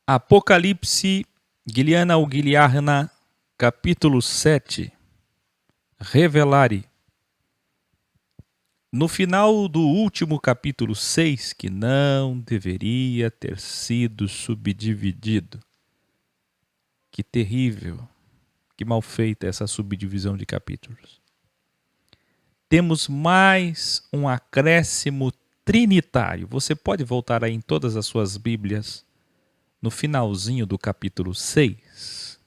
Apocalipse, Guiliana ou Guiliarna, capítulo 7. Revelare. No final do último capítulo 6, que não deveria ter sido subdividido. Que terrível, que mal feita essa subdivisão de capítulos. Temos mais um acréscimo trinitário. Você pode voltar aí em todas as suas Bíblias, no finalzinho do capítulo 6.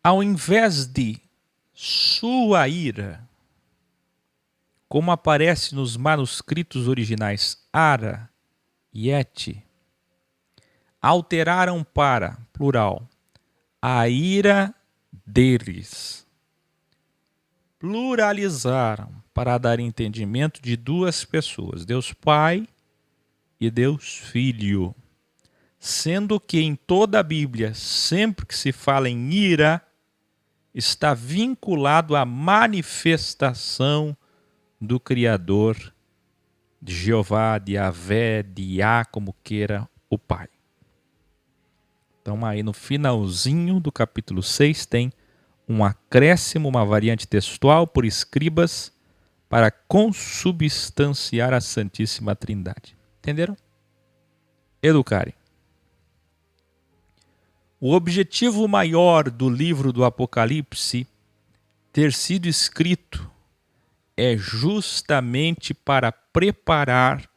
Ao invés de sua ira, como aparece nos manuscritos originais Ara e Et, alteraram para, plural, a ira deles. Pluralizaram para dar entendimento de duas pessoas, Deus Pai e Deus Filho. Sendo que em toda a Bíblia, sempre que se fala em ira, está vinculado à manifestação do Criador, de Jeová, de Yahvé, de Yah, como queira o Pai. Então aí no finalzinho do capítulo 6 tem um acréscimo, uma variante textual por escribas para consubstanciar a Santíssima Trindade. Entenderam? Educarem. O objetivo maior do livro do Apocalipse ter sido escrito é justamente para preparar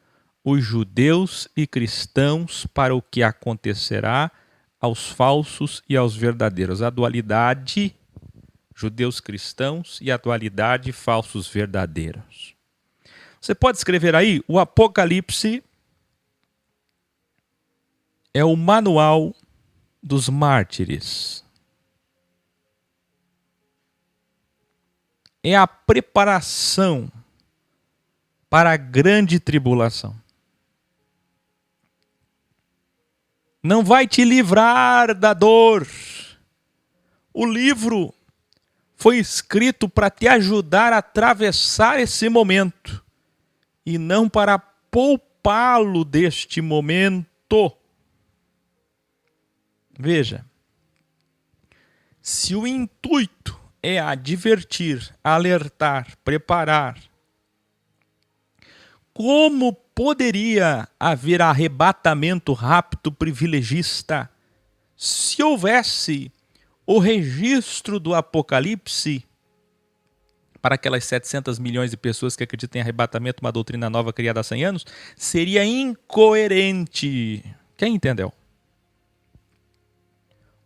os judeus e cristãos para o que acontecerá aos falsos e aos verdadeiros. A dualidade, judeus cristãos, e a dualidade, falsos verdadeiros. Você pode escrever aí, o Apocalipse é o manual dos mártires. É a preparação para a grande tribulação. Não vai te livrar da dor. O livro foi escrito para te ajudar a atravessar esse momento e não para poupá-lo deste momento. Veja, se o intuito é advertir, alertar, preparar, como poderia haver arrebatamento rápido privilegista se houvesse o registro do Apocalipse para aquelas 700 milhões de pessoas que acreditam em arrebatamento, uma doutrina nova criada há 100 anos? Seria incoerente. Quem entendeu?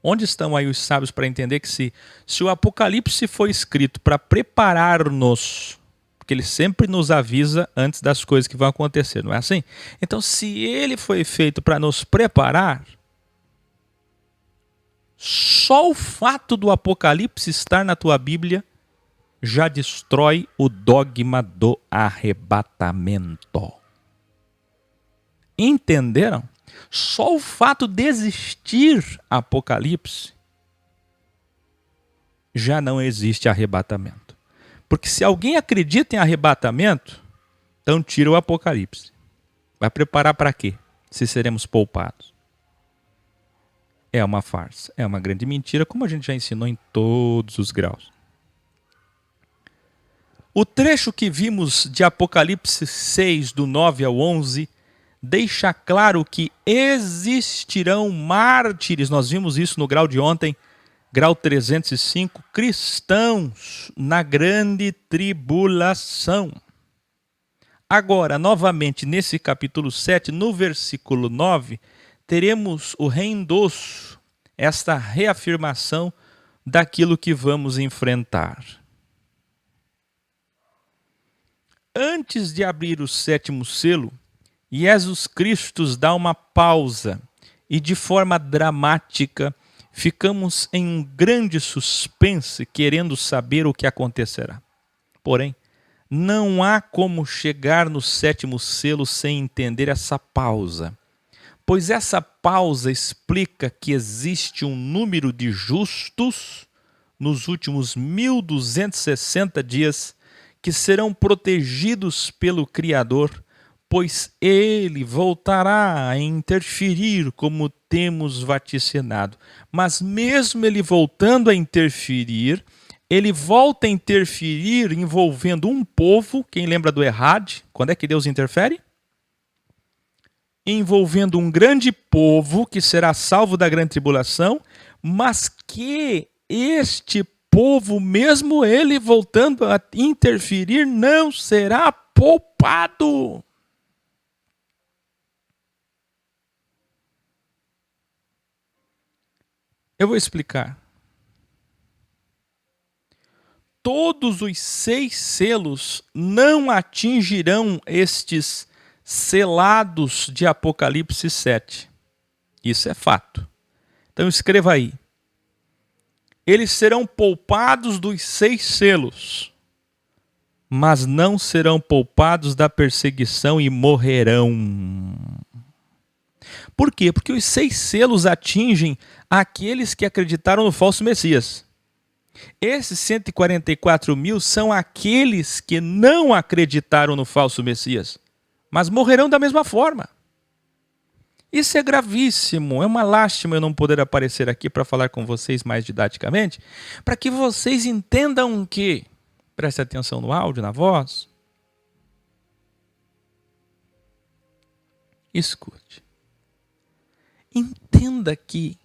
Onde estão aí os sábios para entender que se o Apocalipse foi escrito para preparar-nos, porque ele sempre nos avisa antes das coisas que vão acontecer, não é assim? Então, se ele foi feito para nos preparar, só o fato do Apocalipse estar na tua Bíblia já destrói o dogma do arrebatamento. Entenderam? Só o fato de existir Apocalipse já não existe arrebatamento. Porque se alguém acredita em arrebatamento, então tira o Apocalipse. Vai preparar para quê? Se seremos poupados. É uma farsa, é uma grande mentira, como a gente já ensinou em todos os graus. O trecho que vimos de Apocalipse 6, do 9 ao 11, deixa claro que existirão mártires, nós vimos isso no grau de ontem, grau 305, cristãos na grande tribulação. Agora, novamente, nesse capítulo 7, no versículo 9, teremos o reendosso, esta reafirmação daquilo que vamos enfrentar. Antes de abrir o sétimo selo, Jesus Cristo dá uma pausa e de forma dramática ficamos em um grande suspense querendo saber o que acontecerá. Porém, não há como chegar no sétimo selo sem entender essa pausa, pois essa pausa explica que existe um número de justos nos últimos 1260 dias que serão protegidos pelo Criador pois ele voltará a interferir como temos vaticinado. Mas mesmo ele voltando a interferir, ele volta a interferir envolvendo um povo. Quem lembra do Errad? Quando é que Deus interfere? Envolvendo um grande povo que será salvo da grande tribulação, mas que este povo, mesmo ele voltando a interferir, não será poupado. Eu vou explicar. Todos os 6 selos não atingirão estes selados de Apocalipse 7. Isso é fato. Então escreva aí. Eles serão poupados dos 6 selos, mas não serão poupados da perseguição e morrerão. Por quê? Porque os 6 selos atingem aqueles que acreditaram no falso Messias. Esses 144 mil são aqueles que não acreditaram no falso Messias, mas morrerão da mesma forma. Isso é gravíssimo, é uma lástima eu não poder aparecer aqui para falar com vocês mais didaticamente, para que vocês entendam que, preste atenção no áudio, na voz, escute, entenda que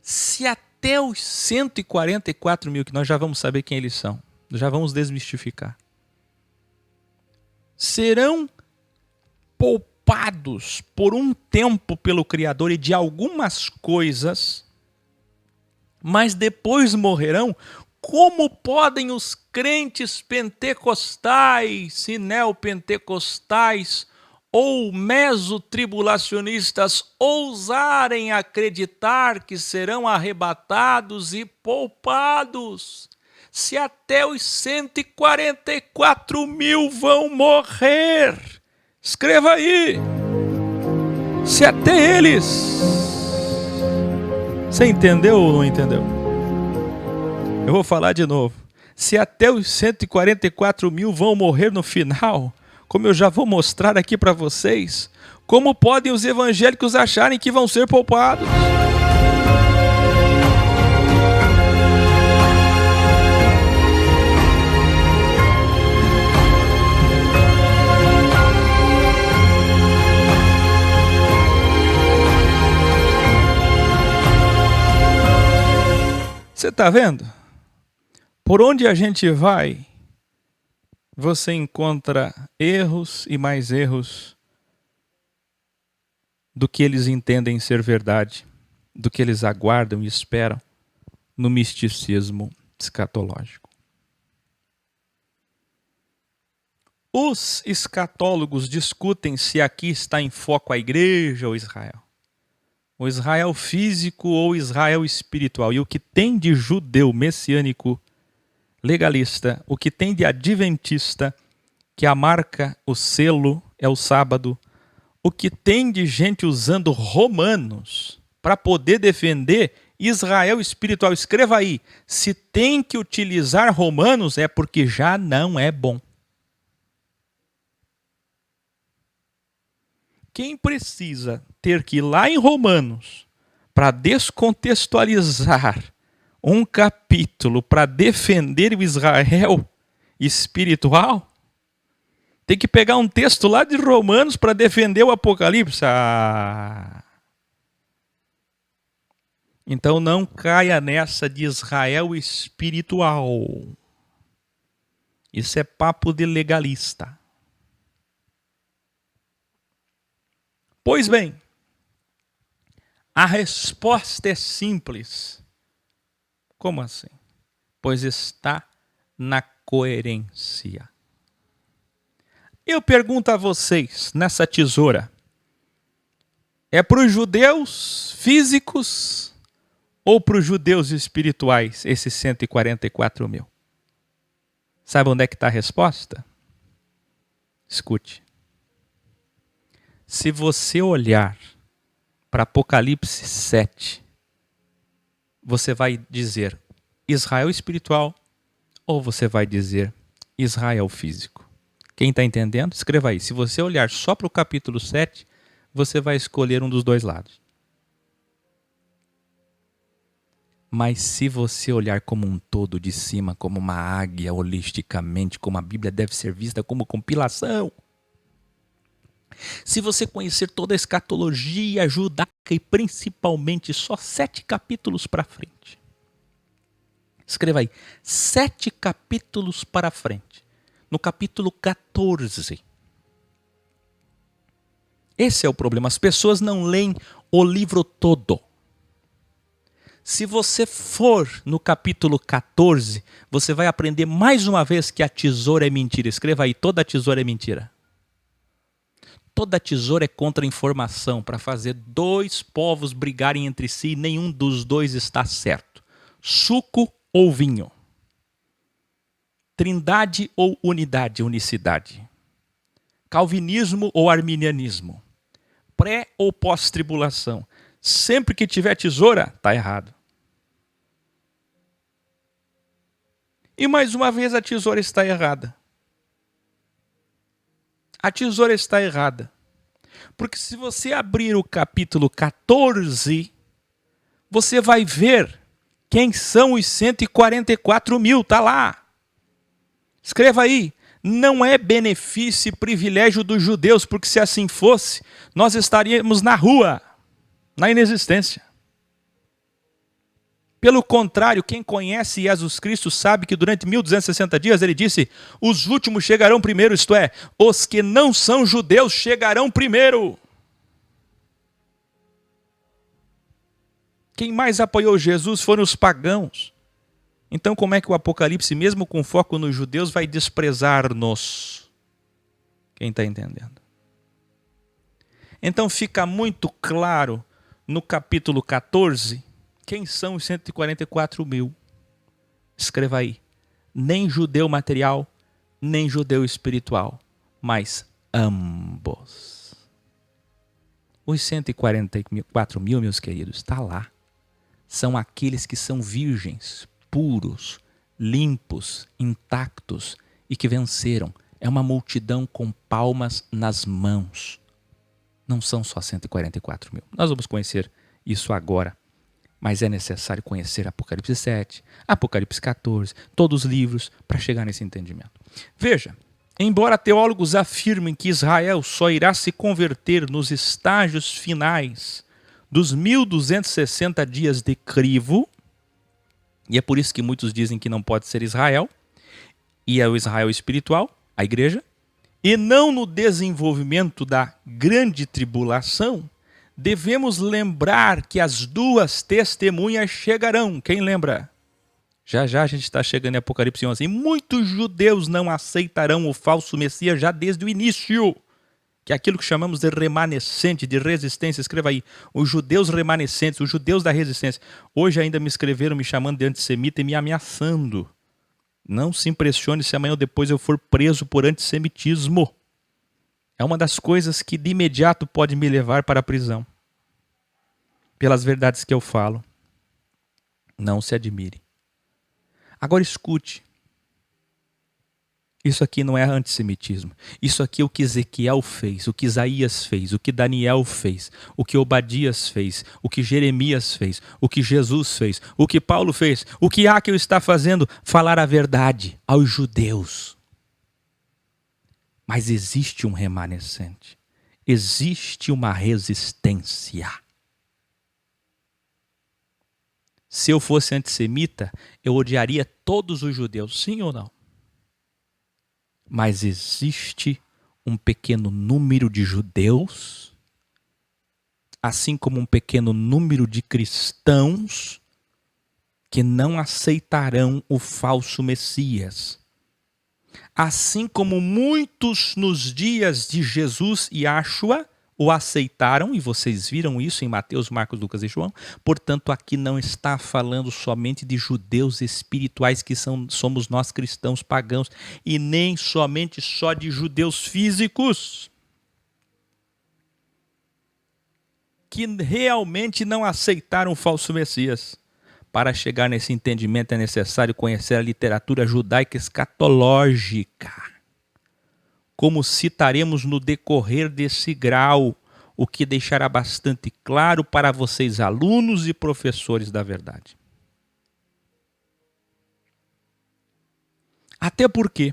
se até os 144 mil, que nós já vamos saber quem eles são, já vamos desmistificar, serão poupados por um tempo pelo Criador e de algumas coisas, mas depois morrerão, como podem os crentes pentecostais e neopentecostais ou mesotribulacionistas ousarem acreditar que serão arrebatados e poupados, se até os 144 mil vão morrer? Escreva aí. Se até eles... Você entendeu ou não entendeu? Eu vou falar de novo. Se até os 144 mil vão morrer no final, como eu já vou mostrar aqui para vocês, como podem os evangélicos acharem que vão ser poupados? Você está vendo? Por onde a gente vai, você encontra erros e mais erros do que eles entendem ser verdade, do que eles aguardam e esperam no misticismo escatológico. Os escatólogos discutem se aqui está em foco a igreja ou Israel. O Israel físico ou Israel espiritual. E o que tem de judeu messiânico legalista, o que tem de adventista, que a marca, o selo é o sábado, o que tem de gente usando Romanos para poder defender Israel espiritual. Escreva aí, se tem que utilizar Romanos é porque já não é bom. Quem precisa ter que ir lá em Romanos para descontextualizar um capítulo para defender o Israel espiritual, tem que pegar um texto lá de Romanos para defender o Apocalipse. Então não caia nessa de Israel espiritual. Isso é papo de legalista. Pois bem, a resposta é simples. Como assim? Pois está na coerência. Eu pergunto a vocês, nessa tesoura, é para os judeus físicos ou para os judeus espirituais, esses 144 mil? Sabe onde é que está a resposta? Escute. Se você olhar para Apocalipse 7, você vai dizer Israel espiritual ou você vai dizer Israel físico. Quem está entendendo? Escreva aí. Se você olhar só para o capítulo 7, você vai escolher um dos dois lados. Mas se você olhar como um todo de cima, como uma águia, holisticamente, como a Bíblia deve ser vista como compilação, se você conhecer toda a escatologia judaica e principalmente só 7 capítulos para frente, escreva aí, 7 capítulos para frente, no capítulo 14. Esse é o problema, as pessoas não leem o livro todo. Se você for no capítulo 14, você vai aprender mais uma vez que a tesoura é mentira. Escreva aí, toda tesoura é mentira. Toda tesoura é contra-informação para fazer 2 povos brigarem entre si e nenhum dos dois está certo. Suco ou vinho. Trindade ou unidade, unicidade. Calvinismo ou arminianismo. Pré ou pós-tribulação. Sempre que tiver tesoura, está errado. E mais uma vez a tesoura está errada. A tesoura está errada. Porque se você abrir o capítulo 14, você vai ver quem são os 144 mil, está lá. Escreva aí. Não é benefício e privilégio dos judeus, porque se assim fosse, nós estaríamos na rua, na inexistência. Pelo contrário, quem conhece Jesus Cristo sabe que durante 1260 dias ele disse, os últimos chegarão primeiro, isto é, os que não são judeus chegarão primeiro. Quem mais apoiou Jesus foram os pagãos. Então como é que o Apocalipse, mesmo com foco nos judeus, vai desprezar-nos? Quem está entendendo? Então fica muito claro no capítulo 14, quem são os 144 mil? Escreva aí. Nem judeu material, nem judeu espiritual, mas ambos. Os 144 mil, meus queridos, está lá. São aqueles que são virgens, puros, limpos, intactos e que venceram. É uma multidão com palmas nas mãos. Não são só 144 mil. Nós vamos conhecer isso agora. Mas é necessário conhecer Apocalipse 7, Apocalipse 14, todos os livros para chegar nesse entendimento. Veja, embora teólogos afirmem que Israel só irá se converter nos estágios finais dos 1260 dias de crivo, e é por isso que muitos dizem que não pode ser Israel, e é o Israel espiritual, a igreja, e não no desenvolvimento da grande tribulação, devemos lembrar que as 2 testemunhas chegarão. Quem lembra? Já a gente está chegando em Apocalipse 11. E muitos judeus não aceitarão o falso Messias já desde o início. Que é aquilo que chamamos de remanescente, de resistência. Escreva aí. Os judeus remanescentes, os judeus da resistência. Hoje ainda me escreveram me chamando de antissemita e me ameaçando. Não se impressione se amanhã ou depois eu for preso por antissemitismo. É uma das coisas que de imediato pode me levar para a prisão. Pelas verdades que eu falo. Não se admire. Agora escute. Isso aqui não é antissemitismo. Isso aqui é o que Ezequiel fez, o que Isaías fez, o que Daniel fez, o que Obadias fez, o que Jeremias fez, o que Jesus fez, o que Paulo fez, o que Áquil está fazendo, falar a verdade aos judeus. Mas existe um remanescente. Existe uma resistência. Se eu fosse antissemita, eu odiaria todos os judeus, sim ou não? Mas existe um pequeno número de judeus, assim como um pequeno número de cristãos, que não aceitarão o falso Messias. Assim como muitos nos dias de Jesus e Yahshua o aceitaram, e vocês viram isso em Mateus, Marcos, Lucas e João. Portanto, aqui não está falando somente de judeus espirituais que somos nós cristãos pagãos, e nem somente só de judeus físicos, que realmente não aceitaram o falso Messias. Para chegar nesse entendimento é necessário conhecer a literatura judaica escatológica, como citaremos no decorrer desse grau, o que deixará bastante claro para vocês, alunos e professores da verdade. Até porque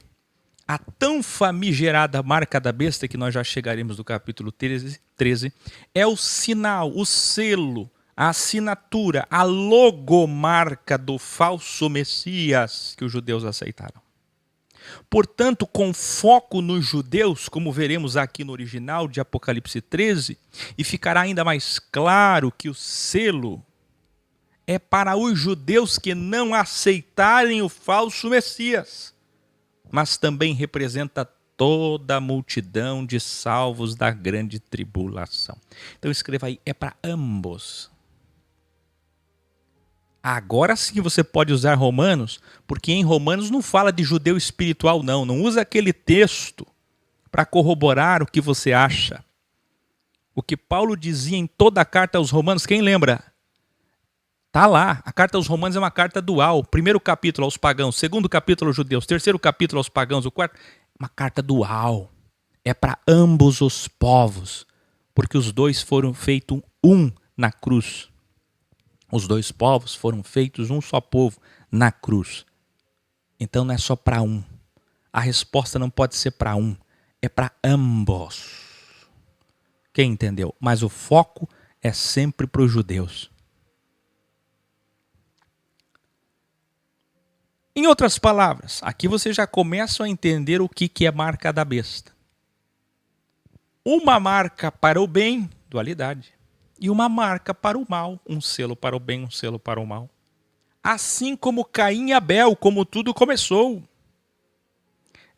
a tão famigerada marca da besta, que nós já chegaremos no capítulo 13, é o sinal, o selo, a assinatura, a logomarca do falso Messias que os judeus aceitaram. Portanto, com foco nos judeus, como veremos aqui no original de Apocalipse 13, e ficará ainda mais claro que o selo é para os judeus que não aceitarem o falso Messias, mas também representa toda a multidão de salvos da grande tribulação. Então escreva aí, é para ambos. Agora sim você pode usar Romanos, porque em Romanos não fala de judeu espiritual não usa aquele texto para corroborar o que você acha. O que Paulo dizia em toda a carta aos Romanos, quem lembra? Está lá, a carta aos Romanos é uma carta dual. Primeiro capítulo aos pagãos, segundo capítulo aos judeus, terceiro capítulo aos pagãos, o quarto, uma carta dual. É para ambos os povos, porque os dois foram feitos um na cruz. Os dois povos foram feitos um só povo na cruz. Então não é só para um. A resposta não pode ser para um, é para ambos. Quem entendeu? Mas o foco é sempre para os judeus. Em outras palavras, aqui você já começa a entender o que é marca da besta. Uma marca para o bem, dualidade, e uma marca para o mal, um selo para o bem, um selo para o mal. Assim como Caim e Abel, como tudo começou.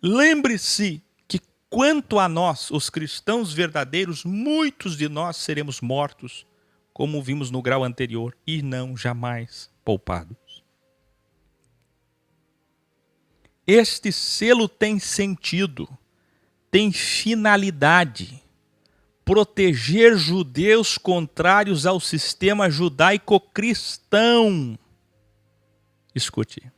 Lembre-se que quanto a nós, os cristãos verdadeiros, muitos de nós seremos mortos, como vimos no grau anterior, e não jamais poupados. Este selo tem sentido, tem finalidade. Proteger judeus contrários ao sistema judaico-cristão. Escute.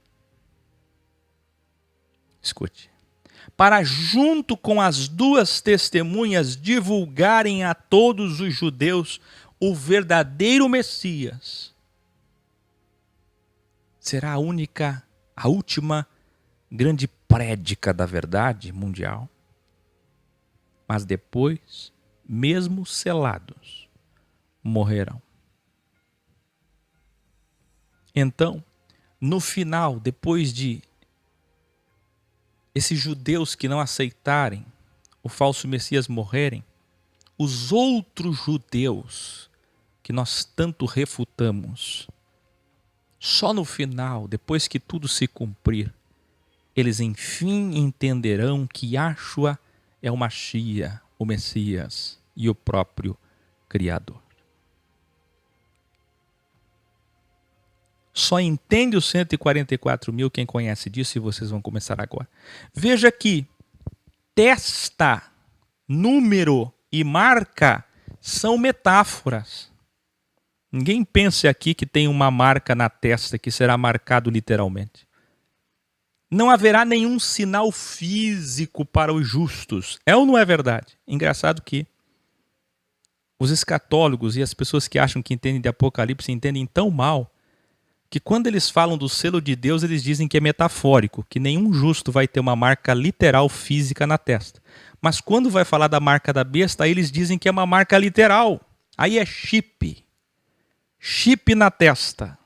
Para, junto com as duas testemunhas, divulgarem a todos os judeus o verdadeiro Messias. Será a última grande prédica da verdade mundial. Mas depois, mesmo selados, morrerão. Então, no final, depois de esses judeus que não aceitarem o falso Messias morrerem, os outros judeus que nós tanto refutamos, só no final, depois que tudo se cumprir, eles enfim entenderão que Yahshua é o Mashiach, o Messias e o próprio Criador. Só entende os 144 mil quem conhece disso, e vocês vão começar agora. Veja que testa, número e marca são metáforas. Ninguém pense aqui que tem uma marca na testa que será marcado literalmente. Não haverá nenhum sinal físico para os justos. É ou não é verdade? Engraçado que os escatólogos e as pessoas que acham que entendem de Apocalipse entendem tão mal que quando eles falam do selo de Deus, eles dizem que é metafórico, que nenhum justo vai ter uma marca literal física na testa. Mas quando vai falar da marca da besta, aí eles dizem que é uma marca literal. Aí é chip. Chip na testa.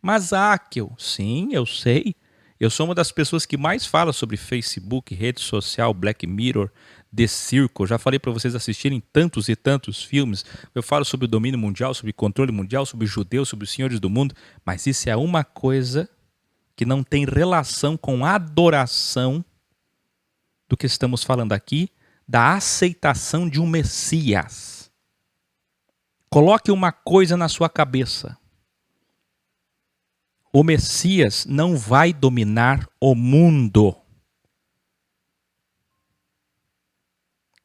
Mas Áquel, sim, eu sei. Eu sou uma das pessoas que mais fala sobre Facebook, rede social, Black Mirror, The Circle. Já falei para vocês assistirem tantos e tantos filmes. Eu falo sobre o domínio mundial, sobre controle mundial, sobre judeus, sobre os senhores do mundo. Mas isso é uma coisa que não tem relação com a adoração do que estamos falando aqui, da aceitação de um Messias. Coloque uma coisa na sua cabeça. O Messias não vai dominar o mundo.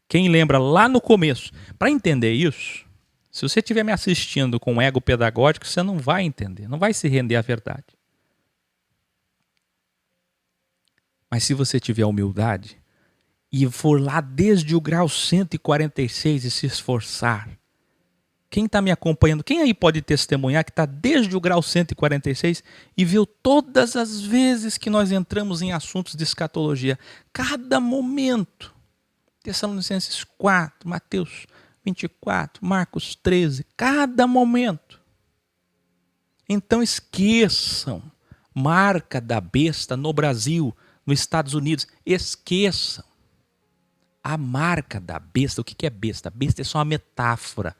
Quem lembra lá no começo? Para entender isso, Se você estiver me assistindo com ego pedagógico, você não vai entender, não vai se render à verdade. Mas se você tiver humildade e for lá desde o grau 146 e se esforçar, quem está me acompanhando, quem aí pode testemunhar que está desde o grau 146 e viu todas as vezes que nós entramos em assuntos de escatologia, cada momento, Tessalonicenses 4, Mateus 24, Marcos 13, cada momento. Então esqueçam, marca da besta no Brasil, nos Estados Unidos, esqueçam. A marca da besta, o que é besta? Besta é só uma metáfora,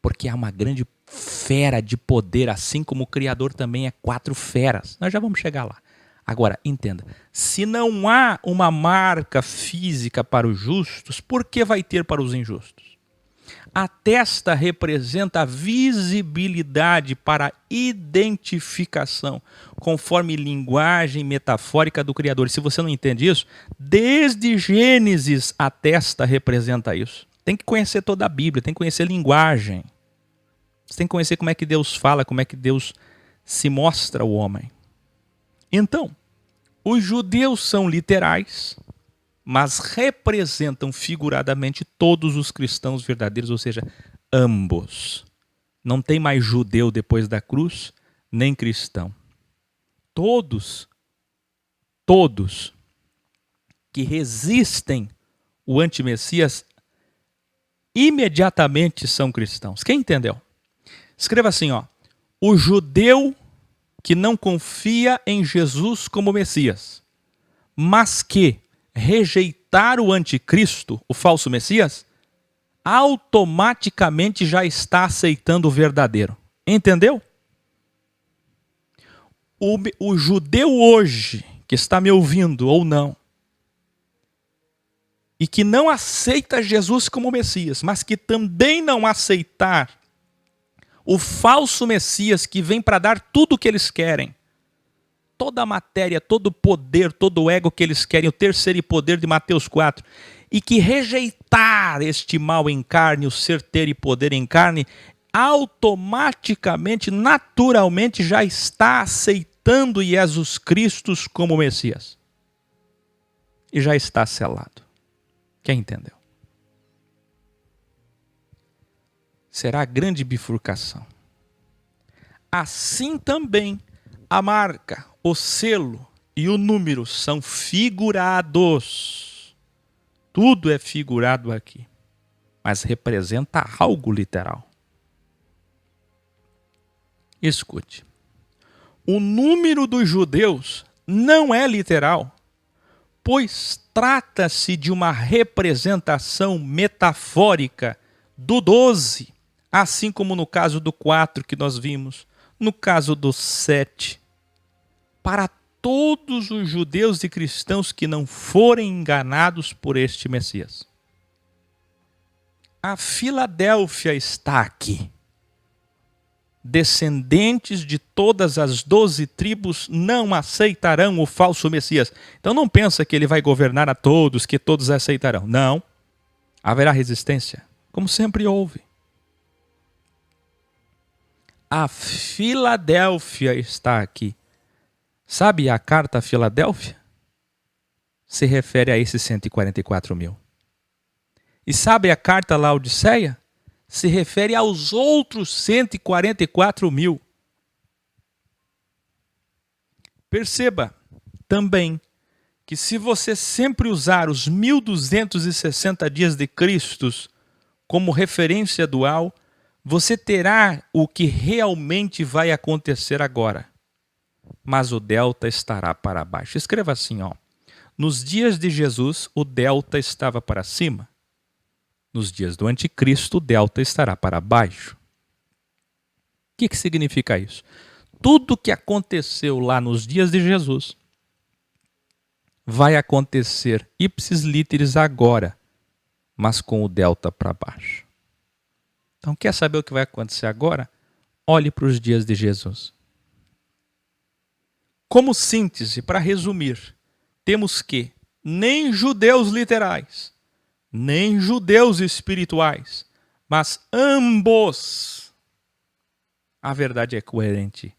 porque é uma grande fera de poder, assim como o Criador também é 4 feras. Nós já vamos chegar lá. Agora, entenda, se não há uma marca física para os justos, por que vai ter para os injustos? A testa representa a visibilidade para a identificação, conforme linguagem metafórica do Criador. Se você não entende isso, desde Gênesis a testa representa isso. Tem que conhecer toda a Bíblia, tem que conhecer linguagem. Você tem que conhecer como é que Deus fala, como é que Deus se mostra ao homem. Então, os judeus são literais, mas representam figuradamente todos os cristãos verdadeiros, ou seja, ambos. Não tem mais judeu depois da cruz, nem cristão. Todos que resistem o antimessias imediatamente são cristãos. Quem entendeu? Escreva assim, ó: o judeu que não confia em Jesus como Messias, mas que rejeitar o anticristo, o falso Messias, automaticamente já está aceitando o verdadeiro. Entendeu? O judeu hoje, que está me ouvindo ou não, e que não aceita Jesus como Messias, mas que também não aceitar o falso Messias que vem para dar tudo o que eles querem, toda a matéria, todo o poder, todo o ego que eles querem, o terceiro poder de Mateus 4, e que rejeitar este mal em carne, o ser, ter e poder em carne, automaticamente, naturalmente já está aceitando Jesus Cristo como Messias. E já está selado. Quem entendeu? Será a grande bifurcação. Assim também a marca, o selo e o número são figurados. Tudo é figurado aqui, mas representa algo literal. Escute. O número dos judeus não é literal, pois trata-se de uma representação metafórica do 12, assim como no caso do 4 que nós vimos, no caso do 7. Para todos os judeus e cristãos que não forem enganados por este Messias. A Filadélfia está aqui. Descendentes de todas as 12 tribos não aceitarão o falso Messias. Então não pensa que ele vai governar a todos, que todos aceitarão. Não. Haverá resistência, como sempre houve. A Filadélfia está aqui. Sabe a carta a Filadélfia? Se refere a esses 144 mil. E sabe a carta a Laodiceia? Se refere aos outros 144 mil. Perceba também que se você sempre usar os 1260 dias de Cristo como referência dual, você terá o que realmente vai acontecer agora. Mas o delta estará para baixo. Escreva assim, ó. Nos dias de Jesus, o delta estava para cima. Nos dias do anticristo, o delta estará para baixo. O que significa isso? Tudo que aconteceu lá nos dias de Jesus vai acontecer ipsis literis agora, mas com o delta para baixo. Então, quer saber o que vai acontecer agora? Olhe para os dias de Jesus. Como síntese, para resumir, temos que nem judeus literais, nem judeus espirituais, Mas ambos, a verdade é coerente,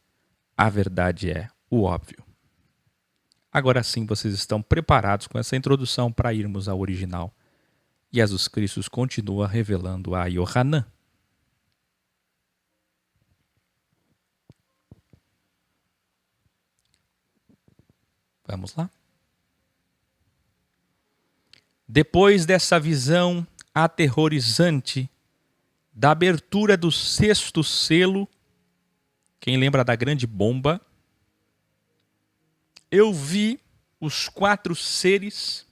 a verdade é o óbvio. Agora sim, vocês estão preparados com essa introdução para irmos ao original. Jesus Cristo continua revelando a Yohanan. Vamos lá? Depois dessa visão aterrorizante da abertura do 6º selo, quem lembra da grande bomba, eu vi os 4 seres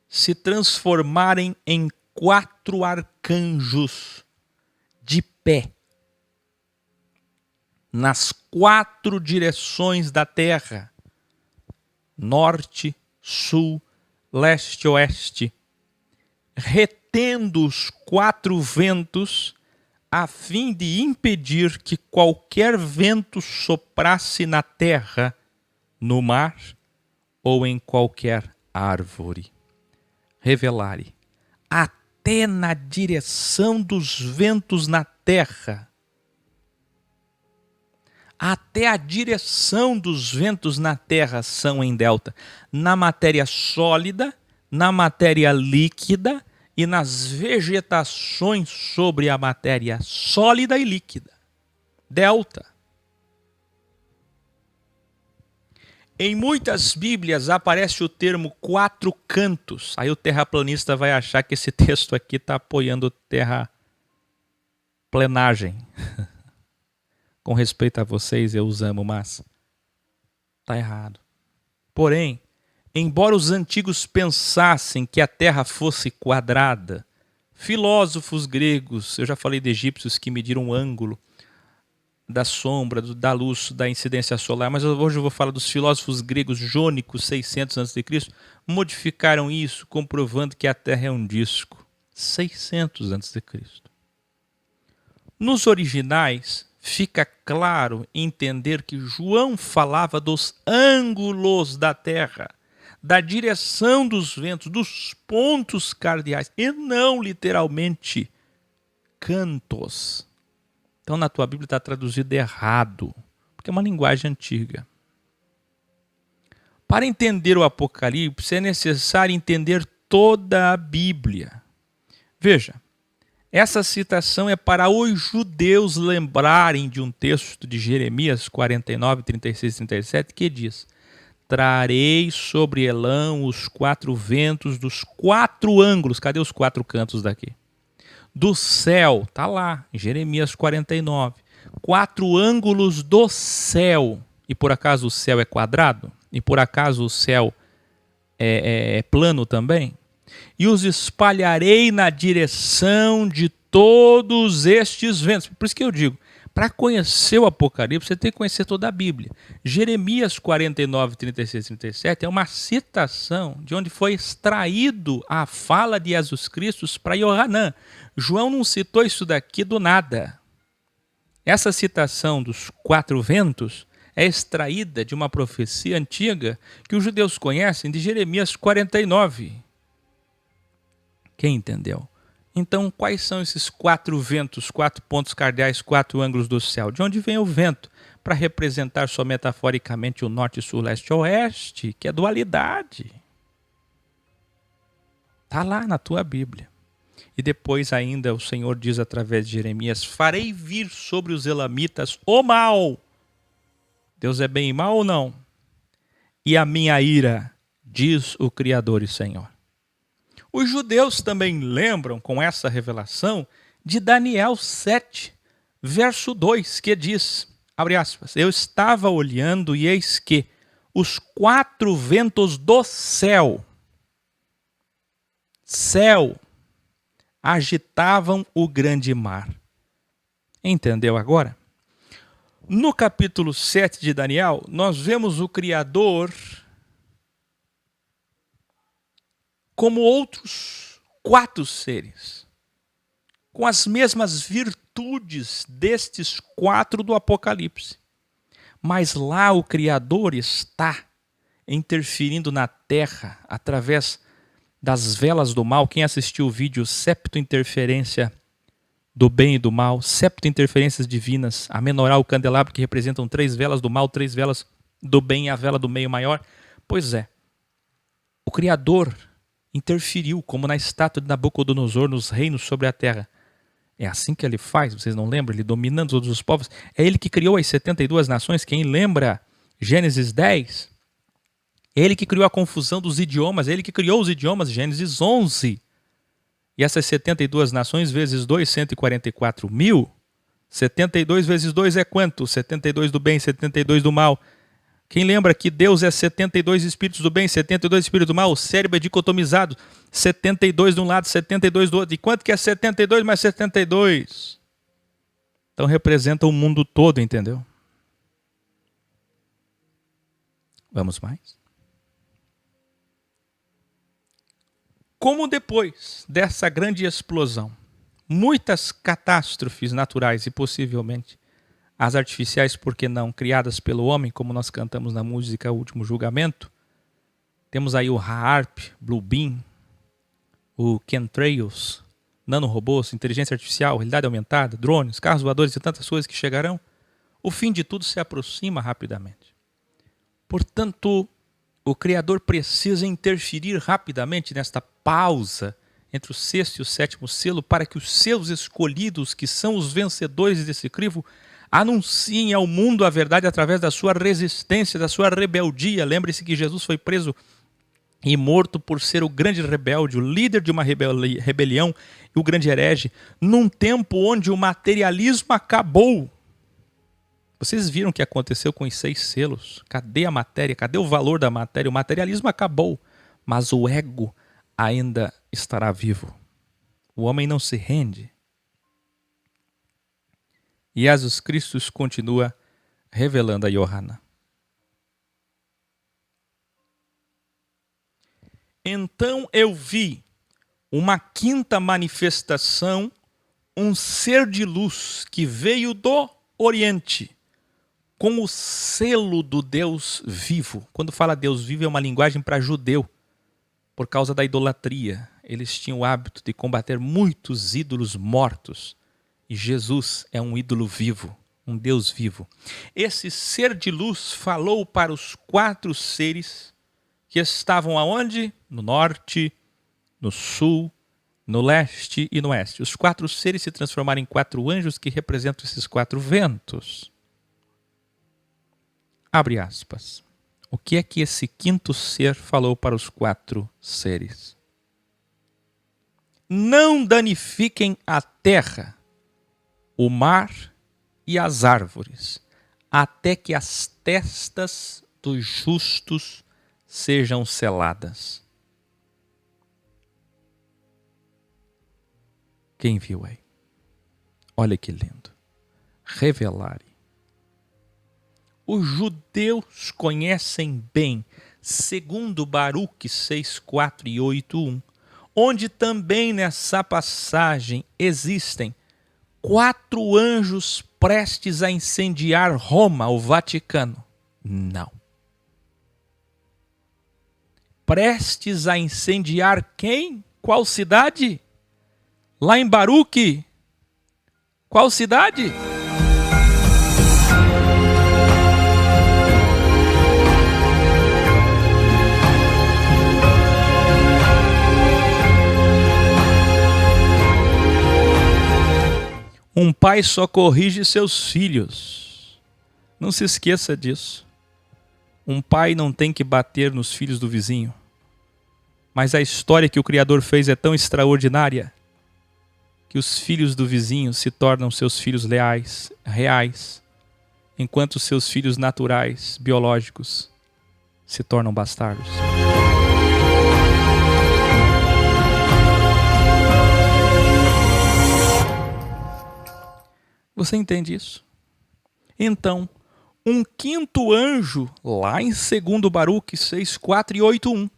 se transformarem em 4 arcanjos de pé nas 4 direções da terra: norte, sul, leste, oeste, retendo os 4 ventos a fim de impedir que qualquer vento soprasse na terra, no mar ou em qualquer árvore. Revelare, até na direção dos ventos na terra. Até a direção dos ventos na terra são em delta. Na matéria sólida, na matéria líquida e nas vegetações sobre a matéria sólida e líquida. Delta. Em muitas Bíblias aparece o termo 4 cantos. Aí o terraplanista vai achar que esse texto aqui está apoiando terraplenagem. Com respeito a vocês, eu os amo, mas está errado. Porém, embora os antigos pensassem que a terra fosse quadrada, filósofos gregos, eu já falei de egípcios que mediram o ângulo da sombra, da luz, da incidência solar, mas hoje eu vou falar dos filósofos gregos jônicos, 600 a.C., modificaram isso, comprovando que a Terra é um disco. 600 a.C. Nos originais, fica claro entender que João falava dos ângulos da Terra, da direção dos ventos, dos pontos cardeais, e não literalmente cantos. Então, na tua Bíblia está traduzido errado, porque é uma linguagem antiga. Para entender o Apocalipse, é necessário entender toda a Bíblia. Veja, essa citação é para os judeus lembrarem de um texto de Jeremias 49, 36 e 37, que diz: trarei sobre Elão os 4 ventos dos 4 ângulos. Cadê os 4 cantos daqui? Do céu, está lá, em Jeremias 49. 4 ângulos do céu. E por acaso o céu é quadrado? E por acaso o céu é plano também? E os espalharei na direção de todos estes ventos. Por isso que eu digo, para conhecer o Apocalipse, você tem que conhecer toda a Bíblia. Jeremias 49, 36 e 37 é uma citação de onde foi extraído a fala de Jesus Cristo para Yohanan. João não citou isso daqui do nada. Essa citação dos 4 ventos é extraída de uma profecia antiga que os judeus conhecem, de Jeremias 49. Quem entendeu? Então, quais são esses 4 ventos, 4 pontos cardeais, 4 ângulos do céu? De onde vem o vento? Para representar só metaforicamente o norte, sul, leste, oeste, que é dualidade. Está lá na tua Bíblia. E depois ainda o Senhor diz através de Jeremias: farei vir sobre os elamitas o mal. Deus é bem e mal ou não? E a minha ira, diz o Criador e Senhor. Os judeus também lembram com essa revelação de Daniel 7, verso 2, que diz, abre aspas, eu estava olhando e eis que os 4 ventos do céu, agitavam o grande mar. Entendeu agora? No capítulo 7 de Daniel, nós vemos o Criador como outros 4 seres, com as mesmas virtudes destes 4 do Apocalipse. Mas lá o Criador está interferindo na terra através das velas do mal. Quem assistiu o vídeo Septointerferência do bem e do mal, septointerferências divinas, a menorá, o candelabro, que representam 3 velas do mal, 3 velas do bem e a vela do meio maior. Pois é, o Criador interferiu, como na estátua de Nabucodonosor, nos reinos sobre a terra. É assim que ele faz, vocês não lembram? Ele dominando todos os povos. É ele que criou as 72 nações. Quem lembra Gênesis 10? Ele que criou a confusão dos idiomas, ele que criou os idiomas, Gênesis 11. E essas 72 nações vezes 2, 144 mil. 72 vezes 2 é quanto? 72 do bem, 72 do mal. Quem lembra que Deus é 72 espíritos do bem, 72 espíritos do mal? O cérebro é dicotomizado. 72 de um lado, 72 do outro. E quanto que é 72 mais 72? Então representa o mundo todo, entendeu? Vamos mais? Como depois dessa grande explosão, muitas catástrofes naturais e possivelmente as artificiais, por que não, criadas pelo homem, como nós cantamos na música O Último Julgamento, temos aí o HAARP, Bluebeam, o chemtrails, nanorobôs, inteligência artificial, realidade aumentada, drones, carros voadores e tantas coisas que chegarão, o fim de tudo se aproxima rapidamente. Portanto, o Criador precisa interferir rapidamente nesta pausa entre o 6º e o 7º selo para que os seus escolhidos, que são os vencedores desse crivo, anunciem ao mundo a verdade através da sua resistência, da sua rebeldia. Lembre-se que Jesus foi preso e morto por ser o grande rebelde, o líder de uma rebelião e o grande herege, num tempo onde o materialismo acabou. Vocês viram o que aconteceu com os 6 selos? Cadê a matéria? Cadê o valor da matéria? O materialismo acabou, mas o ego ainda estará vivo. O homem não se rende. E Jesus Cristo continua revelando a Yohanan. Então eu vi uma 5ª manifestação, um ser de luz que veio do Oriente, com o selo do Deus vivo. Quando fala Deus vivo é uma linguagem para judeu, por causa da idolatria. Eles tinham o hábito de combater muitos ídolos mortos. E Jesus é um ídolo vivo, um Deus vivo. Esse ser de luz falou para os 4 seres que estavam aonde? No norte, no sul, no leste e no oeste. Os 4 seres se transformaram em 4 anjos que representam esses 4 ventos. Abre aspas. O que é que esse 5º ser falou para os 4 seres? Não danifiquem a terra, o mar e as árvores, até que as testas dos justos sejam seladas. Quem viu aí? Olha que lindo. Revelare. Os judeus conhecem bem, segundo Baruque 6:4 e 8:1, onde também nessa passagem existem 4 anjos prestes a incendiar Roma, o Vaticano. Não. Prestes a incendiar quem? Qual cidade? Lá em Baruque. Qual cidade? Um pai só corrige seus filhos. Não se esqueça disso. Um pai não tem que bater nos filhos do vizinho. Mas a história que o Criador fez é tão extraordinária que os filhos do vizinho se tornam seus filhos leais, reais, enquanto seus filhos naturais, biológicos, se tornam bastardos. Você entende isso? Então, um 5º anjo, lá em 2 Baruque 6:4 e 8:1,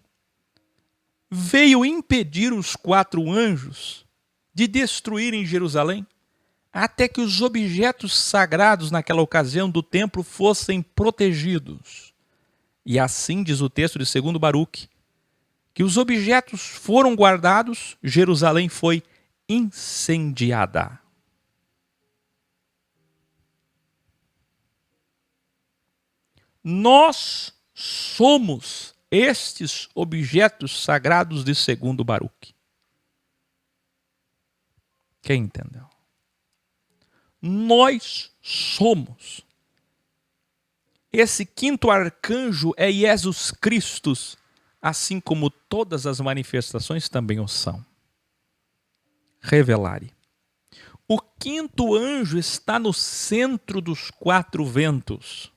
veio impedir os 4 anjos de destruírem Jerusalém, até que os objetos sagrados naquela ocasião do templo fossem protegidos. E assim diz o texto de 2 Baruque, que os objetos foram guardados, Jerusalém foi incendiada. Nós somos estes objetos sagrados de segundo Baruque. Quem entendeu? Nós somos. Esse quinto arcanjo é Jesus Cristo, assim como todas as manifestações também o são. Revelare. O quinto anjo está no centro dos quatro ventos.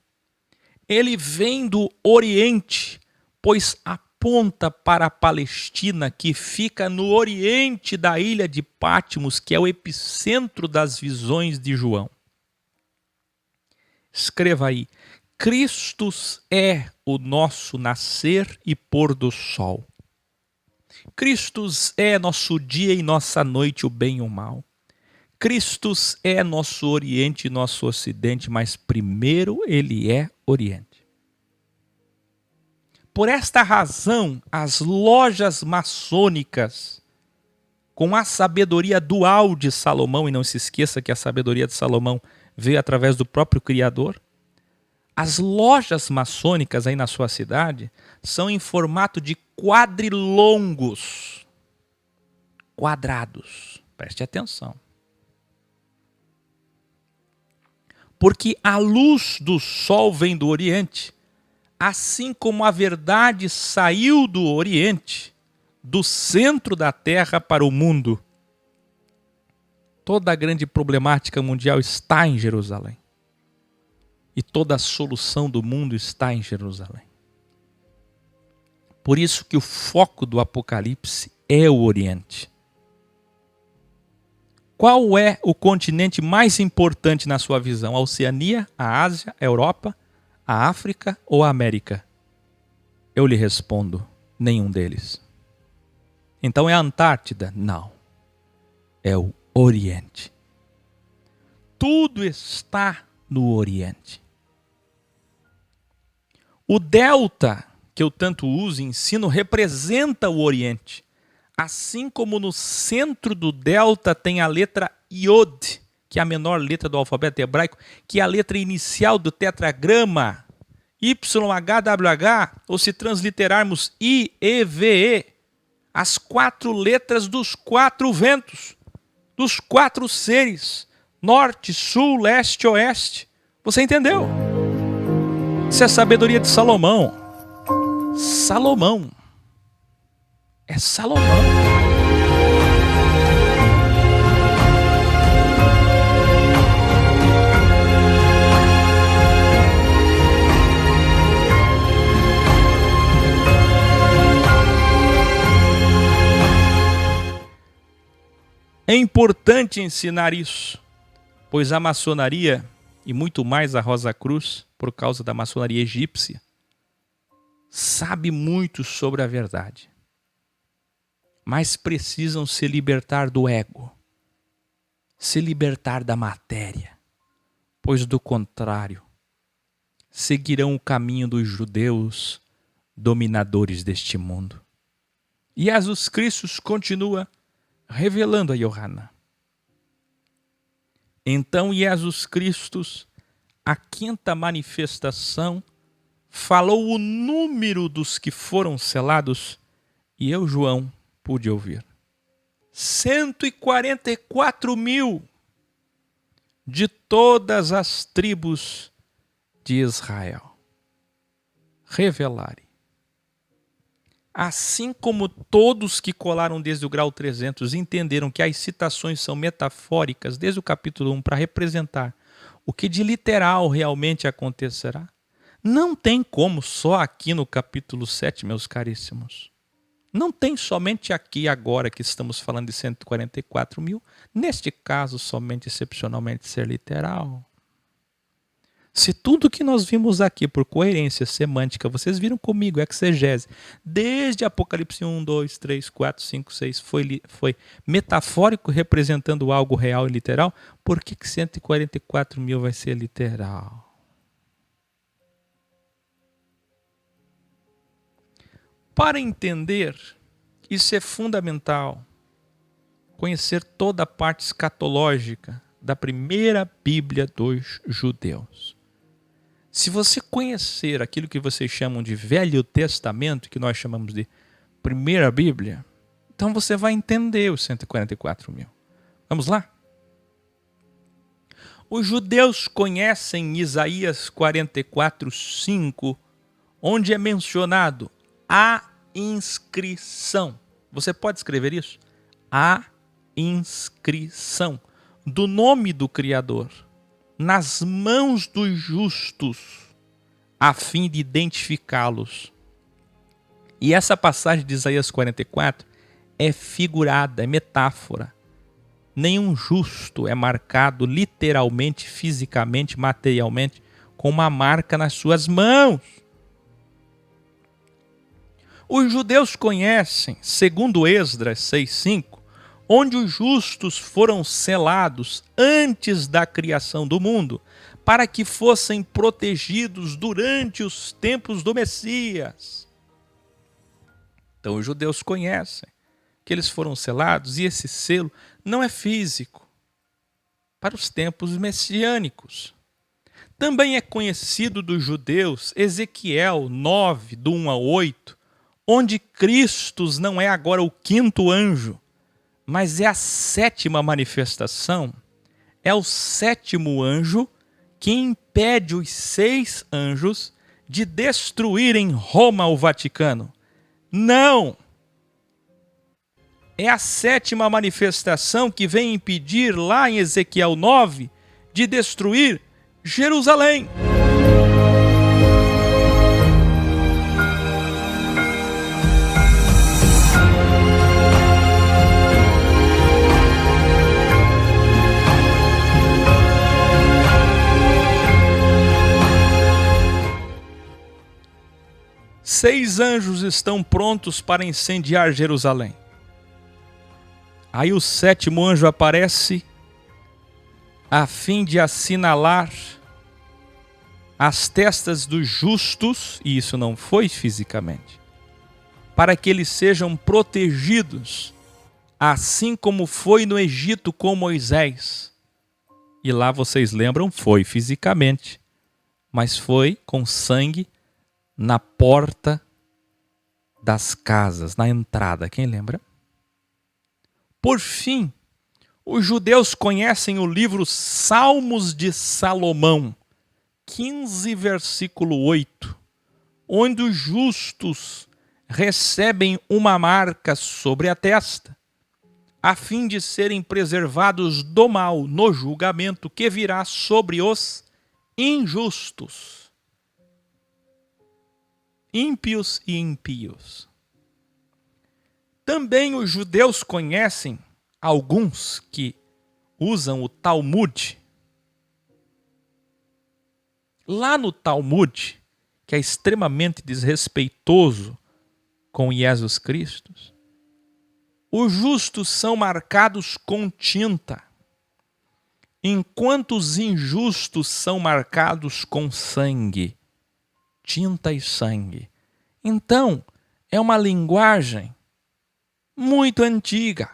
Ele vem do Oriente, pois aponta para a Palestina, que fica no oriente da ilha de Patmos, que é o epicentro das visões de João. Escreva aí: Cristo é o nosso nascer e pôr do sol. Cristo é nosso dia e nossa noite, o bem e o mal. Cristo é nosso Oriente e nosso Ocidente, mas primeiro ele é Oriente. Por esta razão, as lojas maçônicas, com a sabedoria dual de Salomão, e não se esqueça que a sabedoria de Salomão veio através do próprio Criador, as lojas maçônicas aí na sua cidade são em formato de quadrilongos, quadrados. Preste atenção. Porque a luz do sol vem do Oriente, assim como a verdade saiu do Oriente, do centro da Terra para o mundo. Toda a grande problemática mundial está em Jerusalém. E toda a solução do mundo está em Jerusalém. Por isso que o foco do Apocalipse é o Oriente. Qual é o continente mais importante na sua visão? A Oceania, a Ásia, a Europa, a África ou a América? Eu lhe respondo, nenhum deles. Então é a Antártida? Não. É o Oriente. Tudo está no Oriente. O delta, que eu tanto uso e ensino, representa o Oriente. Assim como no centro do delta tem a letra Iod, que é a menor letra do alfabeto hebraico, que é a letra inicial do tetragrama YHWH, ou se transliterarmos IEVE, as quatro letras dos quatro ventos, dos quatro seres, norte, sul, leste, oeste. Você entendeu? Isso é a sabedoria de Salomão. Salomão. É Salomão. É importante ensinar isso, pois a maçonaria, e muito mais a Rosa Cruz, por causa da maçonaria egípcia, sabe muito sobre a verdade. Mas precisam se libertar do ego, se libertar da matéria, pois do contrário, seguirão o caminho dos judeus dominadores deste mundo. E Jesus Cristo continua revelando a Yohanan. Então Jesus Cristo, a quinta manifestação, falou o número dos que foram selados, e eu, João, pude ouvir. 144.000 de todas as tribos de Israel. Revelare. Assim como todos que colaram desde o grau 300 entenderam que as citações são metafóricas desde o capítulo 1 para representar o que de literal realmente acontecerá, não tem como só aqui no capítulo 7, meus caríssimos. Não tem somente aqui agora que estamos falando de 144.000, neste caso somente excepcionalmente ser literal. Se tudo que nós vimos aqui por coerência semântica, vocês viram comigo, exegese, desde Apocalipse 1, 2, 3, 4, 5, 6, foi metafórico representando algo real e literal, por que 144.000 vai ser literal? Para entender, isso é fundamental, conhecer toda a parte escatológica da primeira Bíblia dos judeus. Se você conhecer aquilo que vocês chamam de Velho Testamento, que nós chamamos de primeira Bíblia, então você vai entender os 144 mil. Vamos lá? Os judeus conhecem Isaías 44:5, onde é mencionado a inscrição. Você pode escrever isso? A inscrição do nome do Criador nas mãos dos justos, a fim de identificá-los. E essa passagem de Isaías 44 é figurada, é metáfora. Nenhum justo é marcado literalmente, fisicamente, materialmente, com uma marca nas suas mãos. Os judeus conhecem, segundo Esdras 6:5, onde os justos foram selados antes da criação do mundo, para que fossem protegidos durante os tempos do Messias. Então os judeus conhecem que eles foram selados, e esse selo não é físico, para os tempos messiânicos. Também é conhecido dos judeus Ezequiel 9, do 1 ao 8, onde Cristo não é agora o quinto anjo, mas é a sétima manifestação, é o sétimo anjo que impede os 6 anjos de destruírem Roma ou Vaticano. Não! É a sétima manifestação que vem impedir, lá em Ezequiel 9, de destruir Jerusalém. Seis anjos estão prontos para incendiar Jerusalém. Aí o sétimo anjo aparece a fim de assinalar as testas dos justos, e isso não foi fisicamente, para que eles sejam protegidos, assim como foi no Egito com Moisés. E lá, vocês lembram, foi fisicamente, mas foi com sangue na porta das casas, na entrada. Quem lembra? Por fim, os judeus conhecem o livro Salmos de Salomão, 15, versículo 8, onde os justos recebem uma marca sobre a testa, a fim de serem preservados do mal no julgamento que virá sobre os injustos, ímpios e impios. Também os judeus conhecem alguns que usam o Talmud. Lá no Talmud, que é extremamente desrespeitoso com Jesus Cristo, os justos são marcados com tinta, enquanto os injustos são marcados com sangue. Tinta e sangue. Então, é uma linguagem muito antiga,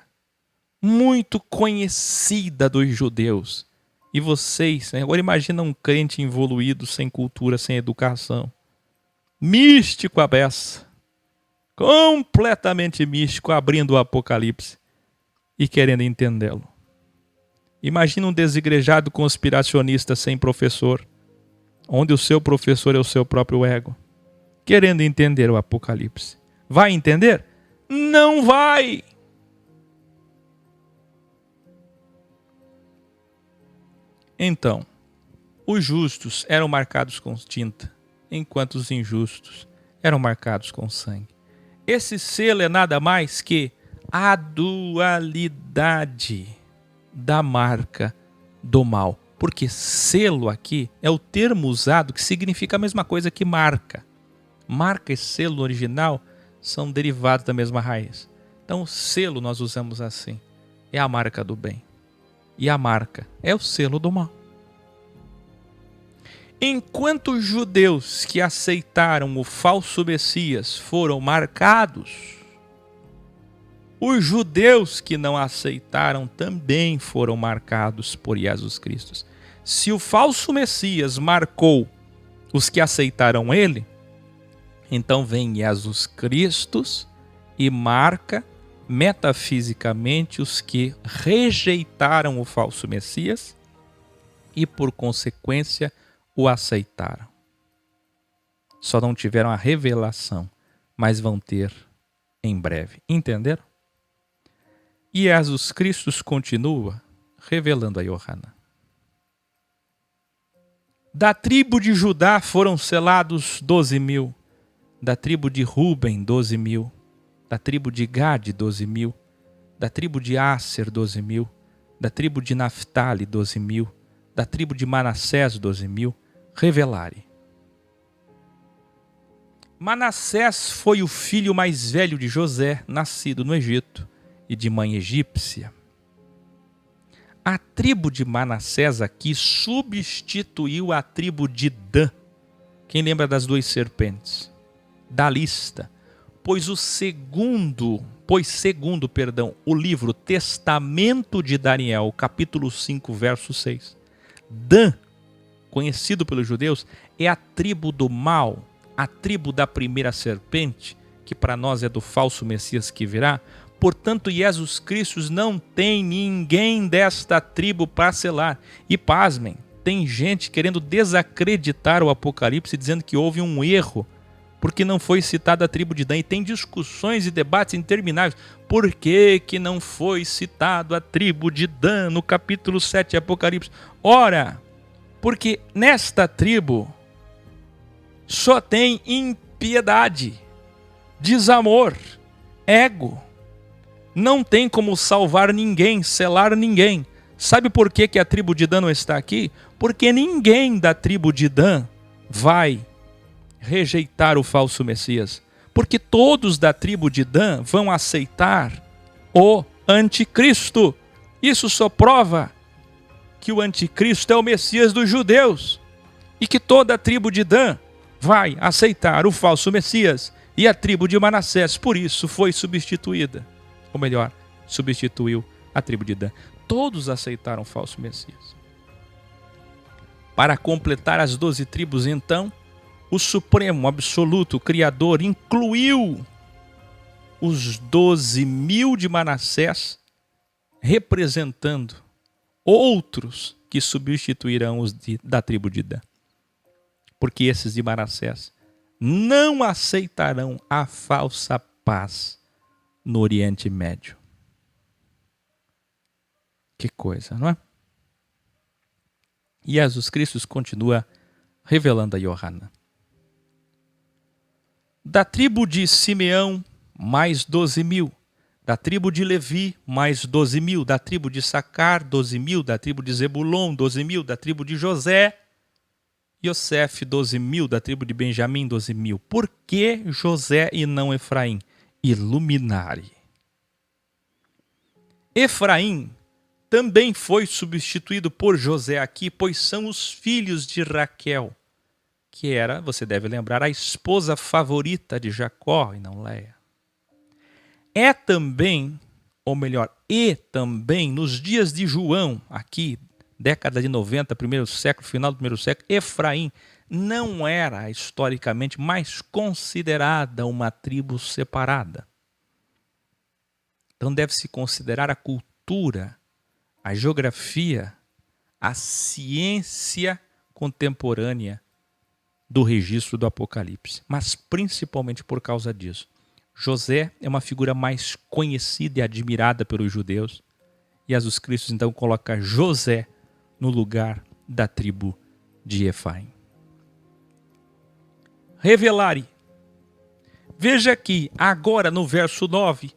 muito conhecida dos judeus. E vocês, agora imagina um crente involuído, sem cultura, sem educação, místico à beça, completamente místico, abrindo o Apocalipse e querendo entendê-lo. Imagina um desigrejado conspiracionista sem professor, onde o seu professor é o seu próprio ego, querendo entender o Apocalipse. Vai entender? Não vai! Então, os justos eram marcados com tinta, enquanto os injustos eram marcados com sangue. Esse selo é nada mais que a dualidade da marca do mal. Porque selo aqui é o termo usado que significa a mesma coisa que marca. Marca e selo no original são derivados da mesma raiz. Então o selo nós usamos assim. É a marca do bem. E a marca é o selo do mal. Enquanto os judeus que aceitaram o falso Messias foram marcados, os judeus que não aceitaram também foram marcados por Jesus Cristo. Se o falso Messias marcou os que aceitaram ele, então vem Jesus Cristo e marca metafisicamente os que rejeitaram o falso Messias e, por consequência, o aceitaram. Só não tiveram a revelação, mas vão ter em breve. Entenderam? E Jesus Cristo continua revelando a Yohanan. Da tribo de Judá foram selados 12.000, da tribo de Ruben 12.000, da tribo de Gade 12.000, da tribo de Asser 12.000, da tribo de Naftali 12.000, da tribo de Manassés 12.000, revelare. Manassés foi o filho mais velho de José, nascido no Egito e de mãe egípcia. A tribo de Manassés aqui substituiu a tribo de Dan. Quem lembra das duas serpentes? Da lista. Pois segundo o livro Testamento de Daniel, capítulo 5, verso 6. Dan, conhecido pelos judeus, é a tribo do mal, a tribo da primeira serpente, que para nós é do falso Messias que virá. Portanto, Jesus Cristo não tem ninguém desta tribo para selar. E pasmem, tem gente querendo desacreditar o Apocalipse, dizendo que houve um erro, porque não foi citada a tribo de Dan. E tem discussões e debates intermináveis. Por que não foi citado a tribo de Dan no capítulo 7 de Apocalipse? Ora, porque nesta tribo só tem impiedade, desamor, ego. Não tem como salvar ninguém, selar ninguém. Sabe por que a tribo de Dan não está aqui? Porque ninguém da tribo de Dan vai rejeitar o falso Messias. Porque todos da tribo de Dan vão aceitar o anticristo. Isso só prova que o anticristo é o Messias dos judeus. E que toda a tribo de Dan vai aceitar o falso Messias. E a tribo de Manassés, por isso, foi substituída. Ou melhor, substituiu a tribo de Dan. Todos aceitaram o falso Messias. Para completar as 12 tribos, então, o Supremo, Absoluto, Criador, incluiu os 12.000 de Manassés, representando outros que substituirão os da tribo de Dan. Porque esses de Manassés não aceitarão a falsa paz no Oriente Médio. Que coisa, não é? E Jesus Cristo continua revelando a Yohanan. Da tribo de Simeão, mais 12.000. Da tribo de Levi, mais 12.000. Da tribo de Sacar, 12.000. Da tribo de Zebulon, 12.000. Da tribo de José, Yosef, 12.000. Da tribo de Benjamim, 12.000. Por que José e não Efraim? Iluminare. Efraim também foi substituído por José aqui, pois são os filhos de Raquel, que era, você deve lembrar, a esposa favorita de Jacó e não Léia. É também, ou melhor, nos dias de João, aqui, década de 90, primeiro século, final do primeiro século, Efraim não era historicamente mais considerada uma tribo separada. Então deve-se considerar a cultura, a geografia, a ciência contemporânea do registro do Apocalipse. Mas principalmente por causa disso. José é uma figura mais conhecida e admirada pelos judeus. E Jesus Cristo então coloca José no lugar da tribo de Efraim. Revelare. Veja aqui, agora no verso 9,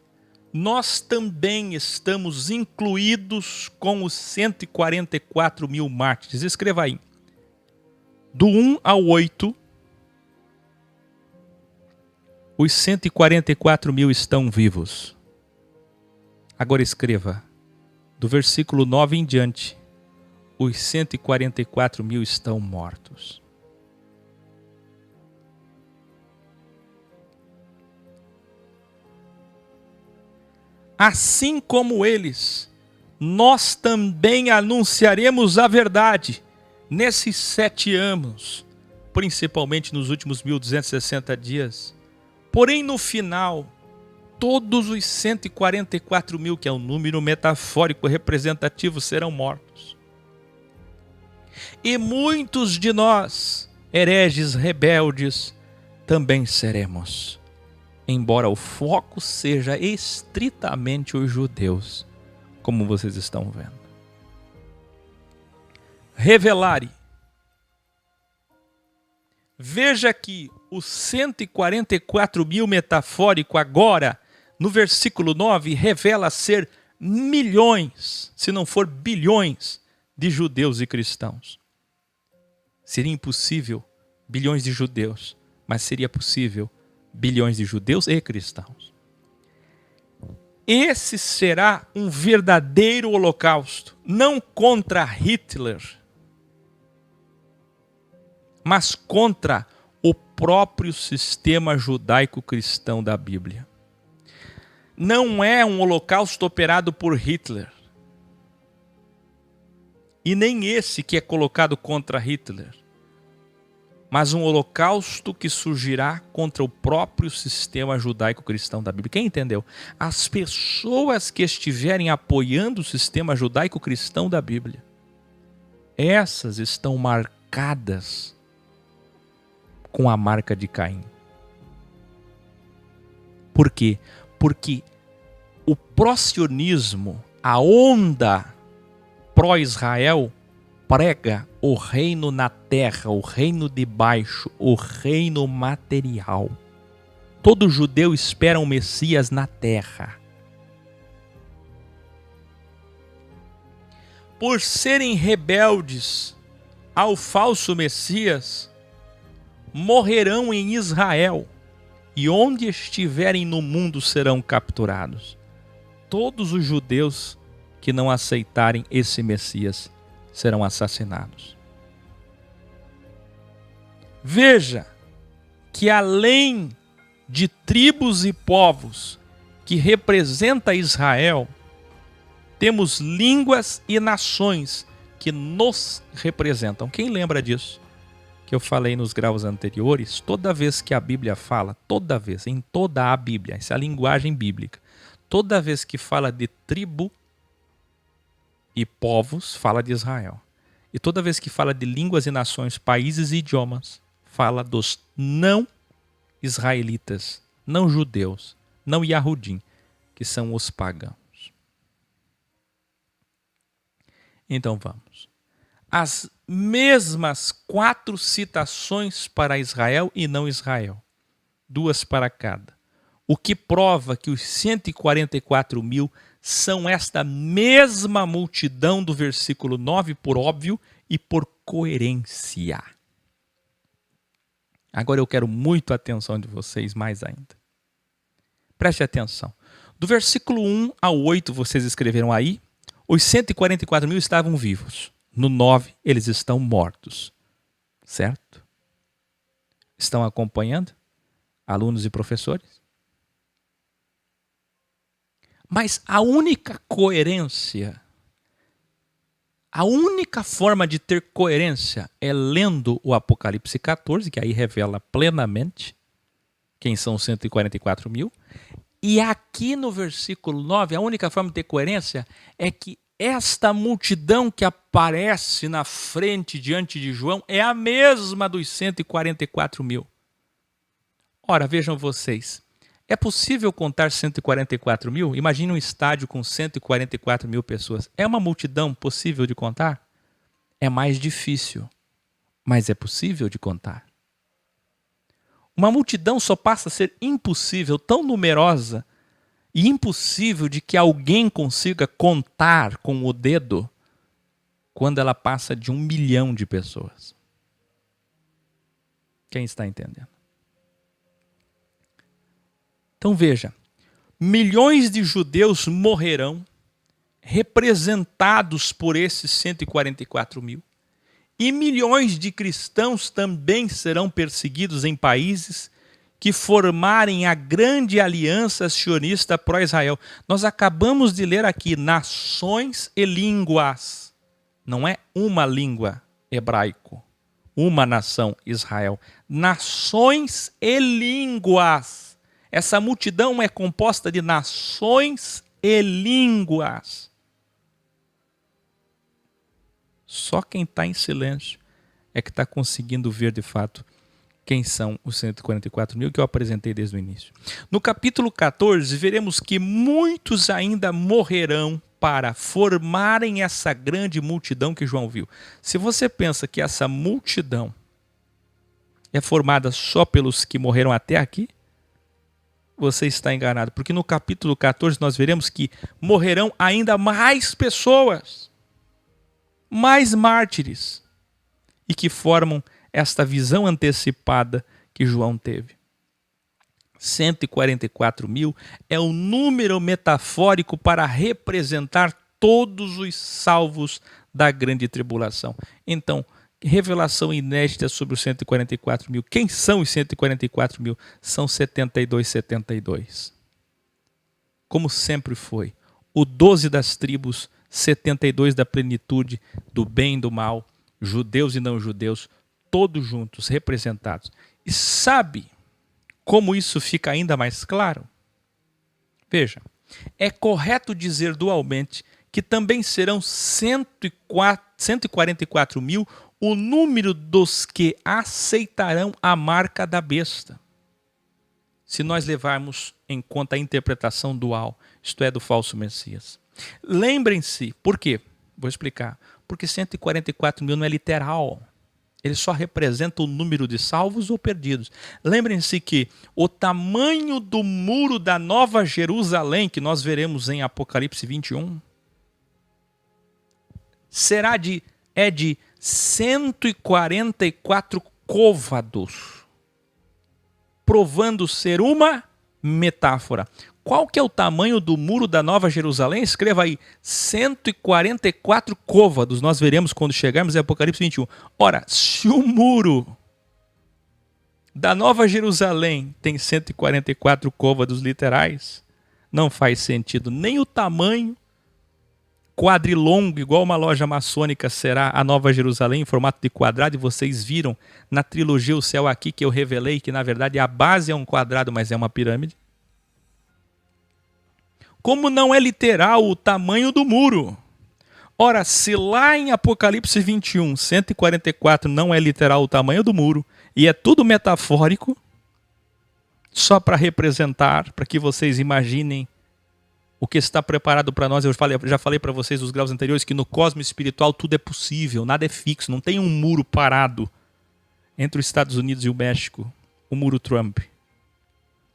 nós também estamos incluídos com os 144.000 mártires. Escreva aí. Do 1 ao 8, os 144.000 estão vivos. Agora escreva, do versículo 9 em diante, os 144.000 estão mortos. assim como eles, nós também anunciaremos a verdade nesses 7 anos, principalmente nos últimos 1260 dias. Porém, no final, todos os 144 mil, que é um número metafórico representativo, serão mortos. E muitos de nós, hereges rebeldes, também seremos. Embora o foco seja estritamente os judeus, como vocês estão vendo. Revelare. Veja que o 144 mil metafórico agora, no versículo 9, revela ser milhões, se não for bilhões, de judeus e cristãos. Seria impossível bilhões de judeus, mas seria possível bilhões de judeus e cristãos. Esse será um verdadeiro holocausto, não contra Hitler, mas contra o próprio sistema judaico-cristão da Bíblia. Não é um holocausto operado por Hitler, e nem esse que é colocado contra Hitler, mas um holocausto que surgirá contra o próprio sistema judaico-cristão da Bíblia. Quem entendeu? As pessoas que estiverem apoiando o sistema judaico-cristão da Bíblia, essas estão marcadas com a marca de Caim. Por quê? Porque o pró-sionismo, a onda pró-Israel, prega o reino na terra, o reino de baixo, o reino material. Todo judeu espera um Messias na terra. Por serem rebeldes ao falso Messias, morrerão em Israel, e onde estiverem no mundo serão capturados. Todos os judeus que não aceitarem esse Messias serão assassinados. Veja que além de tribos e povos que representa Israel, temos línguas e nações que nos representam. Quem lembra disso? Que eu falei nos graus anteriores, toda vez que a Bíblia fala, toda vez, em toda a Bíblia, essa é a linguagem bíblica, toda vez que fala de tribo e povos, fala de Israel. E toda vez que fala de línguas e nações, países e idiomas, fala dos não israelitas, não judeus, não Yahudim, que são os pagãos. Então vamos. As mesmas 4 citações para Israel e não Israel. 2 para cada. O que prova que os 144 mil são esta mesma multidão do versículo 9, por óbvio e por coerência. Agora eu quero muito a atenção de vocês mais ainda. Preste atenção. Do versículo 1 ao 8, vocês escreveram aí, os 144 mil estavam vivos. No 9, eles estão mortos. Certo? Estão acompanhando? Alunos e professores? Mas a única coerência, a única forma de ter coerência é lendo o Apocalipse 14, que aí revela plenamente quem são os 144 mil. E aqui no versículo 9, a única forma de ter coerência é que esta multidão que aparece na frente, diante de João, é a mesma dos 144 mil. Ora, vejam vocês. É possível contar 144 mil? Imagine um estádio com 144 mil pessoas. É uma multidão possível de contar? É mais difícil, mas é possível de contar. Uma multidão só passa a ser impossível, tão numerosa e impossível de que alguém consiga contar com o dedo quando ela passa de 1 milhão de pessoas. Quem está entendendo? Então veja, milhões de judeus morrerão, representados por esses 144 mil, e milhões de cristãos também serão perseguidos em países que formarem a grande aliança sionista pró-Israel. Nós acabamos de ler aqui, nações e línguas. Não é uma língua hebraico, uma nação Israel. Nações e línguas. Essa multidão é composta de nações e línguas. Só quem está em silêncio é que está conseguindo ver de fato quem são os 144 mil que eu apresentei desde o início. No capítulo 14, veremos que muitos ainda morrerão para formarem essa grande multidão que João viu. Se você pensa que essa multidão é formada só pelos que morreram até aqui, você está enganado, porque no capítulo 14 nós veremos que morrerão ainda mais pessoas, mais mártires, e que formam esta visão antecipada que João teve. 144 mil é o número metafórico para representar todos os salvos da grande tribulação. Então, revelação inédita sobre os 144 mil. Quem são os 144 mil? São 72. Como sempre foi. O 12 das tribos, 72 da plenitude, do bem e do mal, judeus e não judeus, todos juntos, representados. E sabe como isso fica ainda mais claro? Veja, é correto dizer dualmente que também serão 144 mil o número dos que aceitarão a marca da besta. Se nós levarmos em conta a interpretação dual, isto é, do falso Messias. Lembrem-se, por quê? Vou explicar. Porque 144 mil não é literal. Ele só representa o número de salvos ou perdidos. Lembrem-se que o tamanho do muro da Nova Jerusalém, que nós veremos em Apocalipse 21, é de 144 côvados, provando ser uma metáfora. Qual que é o tamanho do muro da Nova Jerusalém? Escreva aí, 144 côvados. Nós veremos quando chegarmos em Apocalipse 21. Ora, se o muro da Nova Jerusalém tem 144 côvados literais, não faz sentido nem o tamanho quadrilongo, igual uma loja maçônica, será a Nova Jerusalém em formato de quadrado. E vocês viram na trilogia O Céu Aqui que eu revelei que na verdade a base é um quadrado, mas é uma pirâmide. Como não é literal o tamanho do muro. Ora, se lá em Apocalipse 21, 144 não é literal o tamanho do muro, e é tudo metafórico, só para representar, para que vocês imaginem o que está preparado para nós. Eu já falei para vocês nos graus anteriores que no cosmo espiritual tudo é possível, nada é fixo, não tem um muro parado entre os Estados Unidos e o México, o muro Trump.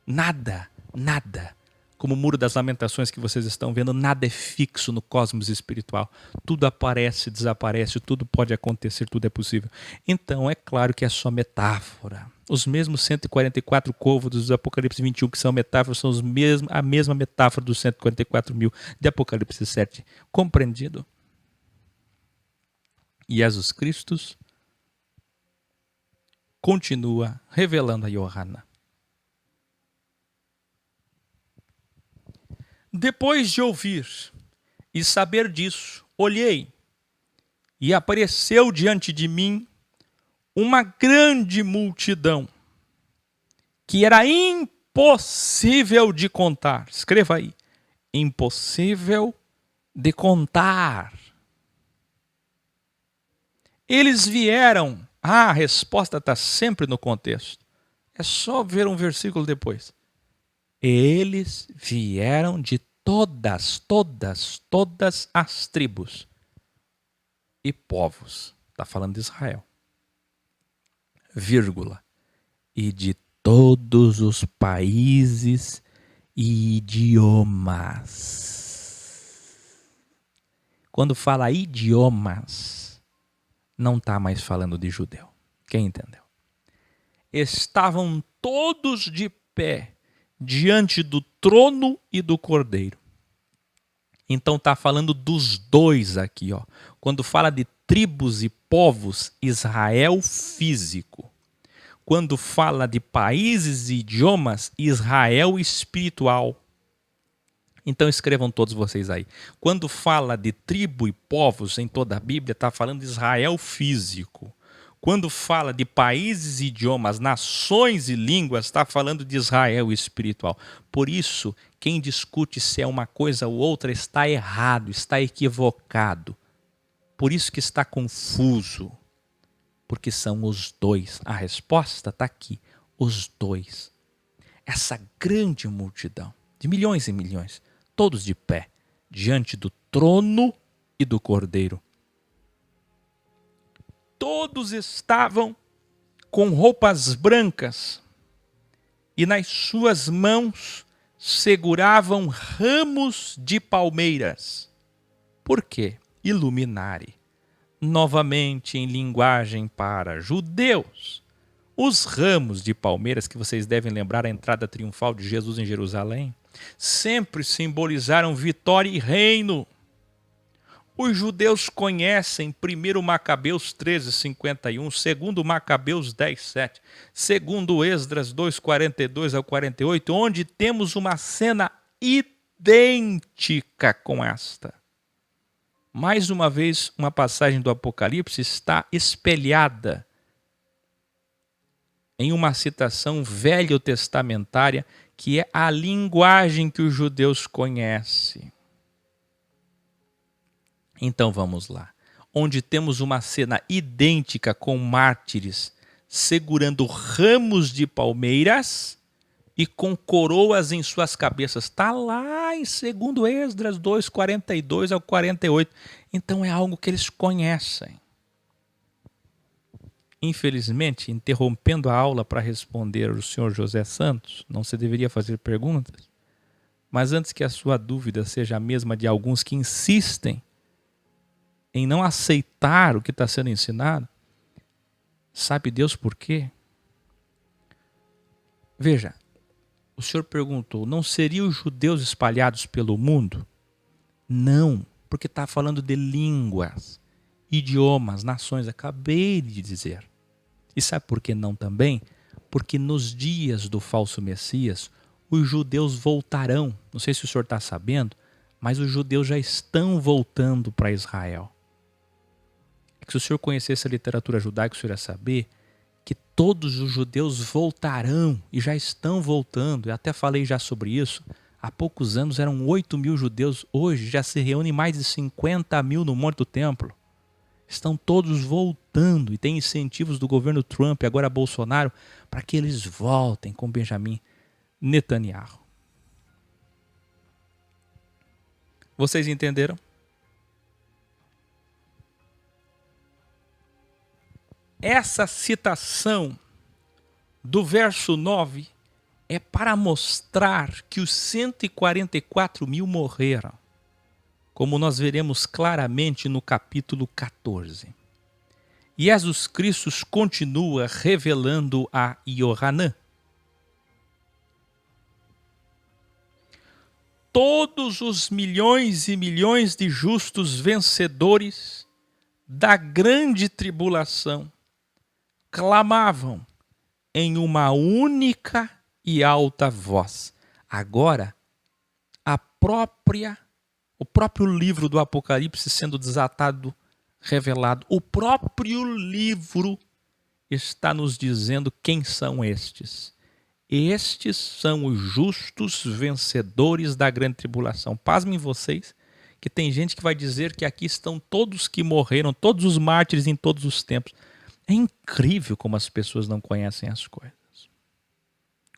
Nada. Como o muro das lamentações que vocês estão vendo, nada é fixo no cosmos espiritual. Tudo aparece, desaparece, tudo pode acontecer, tudo é possível. Então, é claro que é só metáfora. Os mesmos 144 côvados do Apocalipse 21, que são metáforas, são a mesma metáfora dos 144 mil de Apocalipse 7. Compreendido? E Jesus Cristo continua revelando a Yohana. Depois de ouvir e saber disso, olhei e apareceu diante de mim uma grande multidão que era impossível de contar. Escreva aí, impossível de contar. Eles vieram, a resposta está sempre no contexto. É só ver um versículo depois. Eles vieram de todas as tribos e povos. Está falando de Israel. Vírgula. E de todos os países e idiomas. Quando fala idiomas, não está mais falando de judeu. Quem entendeu? Estavam todos de pé diante do trono e do cordeiro. Então está falando dos dois aqui, ó. Quando fala de tribos e povos, Israel físico. Quando fala de países e idiomas, Israel espiritual. Então escrevam todos vocês aí. Quando fala de tribo e povos em toda a Bíblia, está falando de Israel físico. Quando fala de países e idiomas, nações e línguas, está falando de Israel espiritual. Por isso, quem discute se é uma coisa ou outra está errado, está equivocado. Por isso que está confuso. Porque são os dois. A resposta está aqui. Os dois. Essa grande multidão, de milhões e milhões, todos de pé, diante do trono e do Cordeiro. Todos estavam com roupas brancas e nas suas mãos seguravam ramos de palmeiras. Por quê? Iluminare. Novamente em linguagem para judeus. Os ramos de palmeiras, que vocês devem lembrar a entrada triunfal de Jesus em Jerusalém, sempre simbolizaram vitória e reino. Os judeus conhecem 1 Macabeus 13:51, 2 Macabeus 10:7, 2 Esdras 2:42 ao 48, onde temos uma cena idêntica com esta. Mais uma vez, uma passagem do Apocalipse está espelhada em uma citação velho-testamentária, que é a linguagem que os judeus conhecem. Então vamos lá. Onde temos uma cena idêntica com mártires segurando ramos de palmeiras e com coroas em suas cabeças. Está lá em 2 Esdras 2:42 ao 48. Então é algo que eles conhecem. Infelizmente, interrompendo a aula para responder o senhor José Santos, não se deveria fazer perguntas, mas antes que a sua dúvida seja a mesma de alguns que insistem em não aceitar o que está sendo ensinado, sabe Deus por quê? Veja, o senhor perguntou, não seriam os judeus espalhados pelo mundo? Não, porque está falando de línguas, idiomas, nações, acabei de dizer. E sabe por que não também? Porque nos dias do falso Messias, os judeus voltarão. Não sei se o senhor está sabendo, mas os judeus já estão voltando para Israel. É que se o senhor conhecesse a literatura judaica, o senhor ia saber que todos os judeus voltarão e já estão voltando. Eu até falei já sobre isso. Há poucos anos eram 8.000 judeus. Hoje já se reúne mais de 50.000 no Monte do Templo. Estão todos voltando e tem incentivos do governo Trump e agora Bolsonaro para que eles voltem com Benjamin Netanyahu. Vocês entenderam? Essa citação do verso 9 é para mostrar que os 144.000 morreram, como nós veremos claramente no capítulo 14. E Jesus Cristo continua revelando a Ioanã. Todos os milhões e milhões de justos vencedores da grande tribulação clamavam em uma única e alta voz. Agora, o próprio livro do Apocalipse sendo desatado, revelado, o próprio livro está nos dizendo quem são estes. Estes são os justos vencedores da grande tribulação. Pasmem vocês que tem gente que vai dizer que aqui estão todos que morreram, todos os mártires em todos os tempos. É incrível como as pessoas não conhecem as coisas.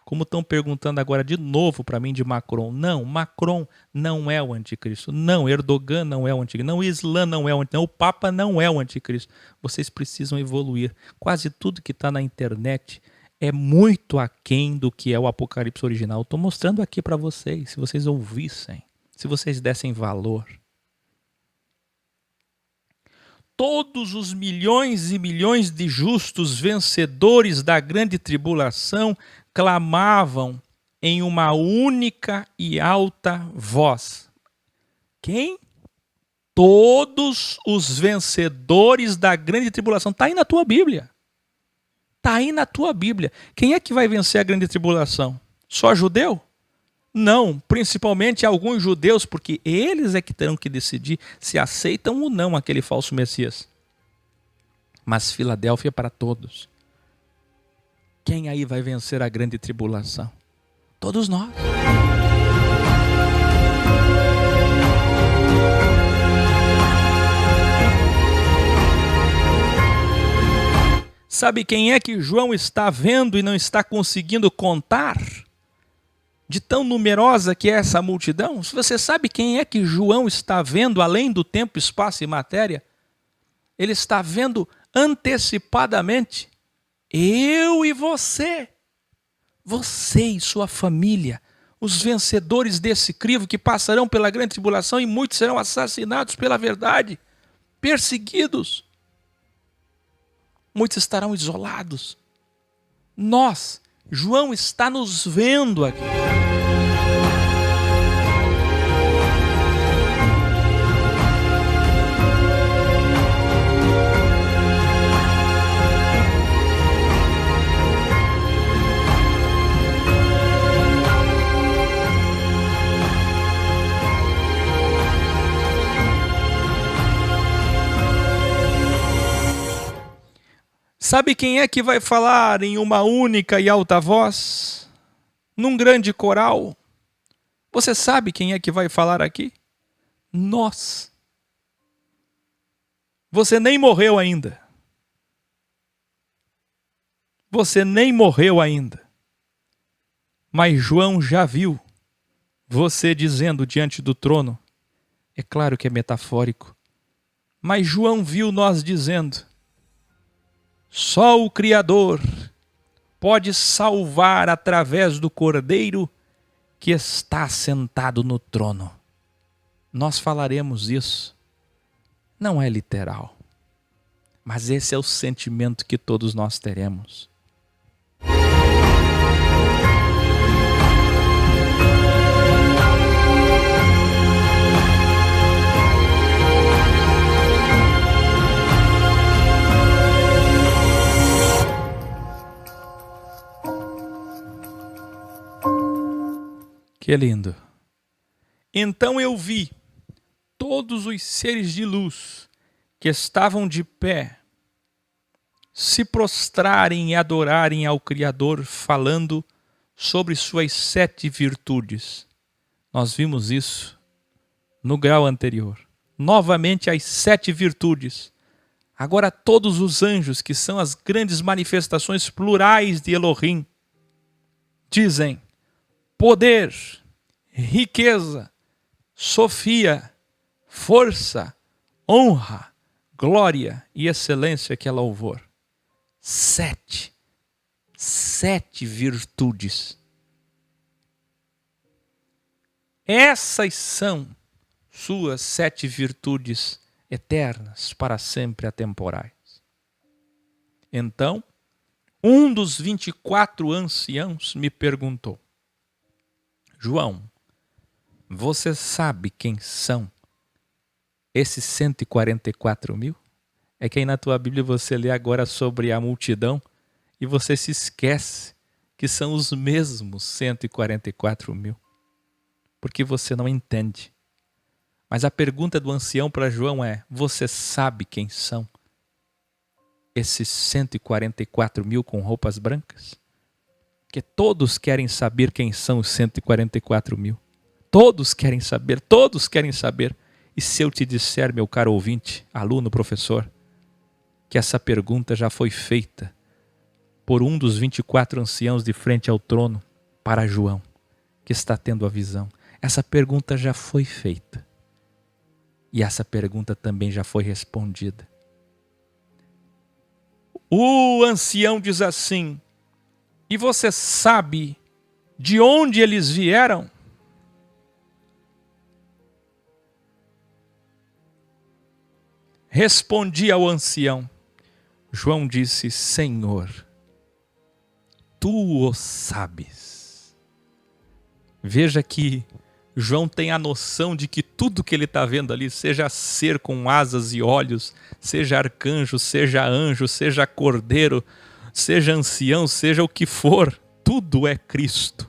Como estão perguntando agora de novo para mim de Macron. Não, Macron não é o anticristo. Não, Erdogan não é o anticristo. Não, Islã não é o anticristo. Não, o Papa não é o anticristo. Vocês precisam evoluir. Quase tudo que está na internet é muito aquém do que é o Apocalipse original. Estou mostrando aqui para vocês, se vocês ouvissem, se vocês dessem valor. Todos os milhões e milhões de justos vencedores da grande tribulação clamavam em uma única e alta voz. Quem? Todos os vencedores da grande tribulação. Está aí na tua Bíblia. Está aí na tua Bíblia. Quem é que vai vencer a grande tribulação? Só judeu? Não, principalmente alguns judeus, porque eles é que terão que decidir se aceitam ou não aquele falso Messias. Mas Filadélfia é para todos. Quem aí vai vencer a grande tribulação? Todos nós. Sabe quem é que João está vendo e não está conseguindo contar? De tão numerosa que é essa multidão? Você sabe quem é que João está vendo além do tempo, espaço e matéria? Ele está vendo antecipadamente eu e você. Você e sua família. Os vencedores desse crivo que passarão pela grande tribulação e muitos serão assassinados pela verdade. Perseguidos. Muitos estarão isolados. Nós, João está nos vendo aqui. Sabe quem é que vai falar em uma única e alta voz? Num grande coral? Você sabe quem é que vai falar aqui? Nós. Você nem morreu ainda. Você nem morreu ainda. Mas João já viu você dizendo diante do trono. É claro que é metafórico. Mas João viu nós dizendo: só o Criador pode salvar através do Cordeiro que está sentado no trono. Nós falaremos isso. Não é literal, mas esse é o sentimento que todos nós teremos. Que lindo. Então eu vi todos os seres de luz que estavam de pé se prostrarem e adorarem ao Criador, falando sobre suas 7 virtudes. Nós vimos isso no grau anterior. Novamente as 7 virtudes. Agora todos os anjos, que são as grandes manifestações plurais de Elohim, dizem: poder, riqueza, sofia, força, honra, glória e excelência, que é louvor. 7 virtudes. Essas são suas 7 virtudes eternas, para sempre atemporais. Então, um dos 24 anciãos me perguntou: João, você sabe quem são esses 144 mil? É que aí na tua Bíblia você lê agora sobre a multidão e você se esquece que são os mesmos 144 mil. Porque você não entende. Mas a pergunta do ancião para João é: você sabe quem são esses 144 mil com roupas brancas? Porque todos querem saber quem são os 144 mil. Todos querem saber, todos querem saber. E se eu te disser, meu caro ouvinte, aluno, professor, que essa pergunta já foi feita por um dos 24 anciãos de frente ao trono para João, que está tendo a visão. Essa pergunta já foi feita. E essa pergunta também já foi respondida. O ancião diz assim: e você sabe de onde eles vieram? Respondi ao ancião. João disse: Senhor, tu o sabes. Veja que João tem a noção de que tudo que ele está vendo ali, seja ser com asas e olhos, seja arcanjo, seja anjo, seja cordeiro, seja ancião, seja o que for, tudo é Cristo.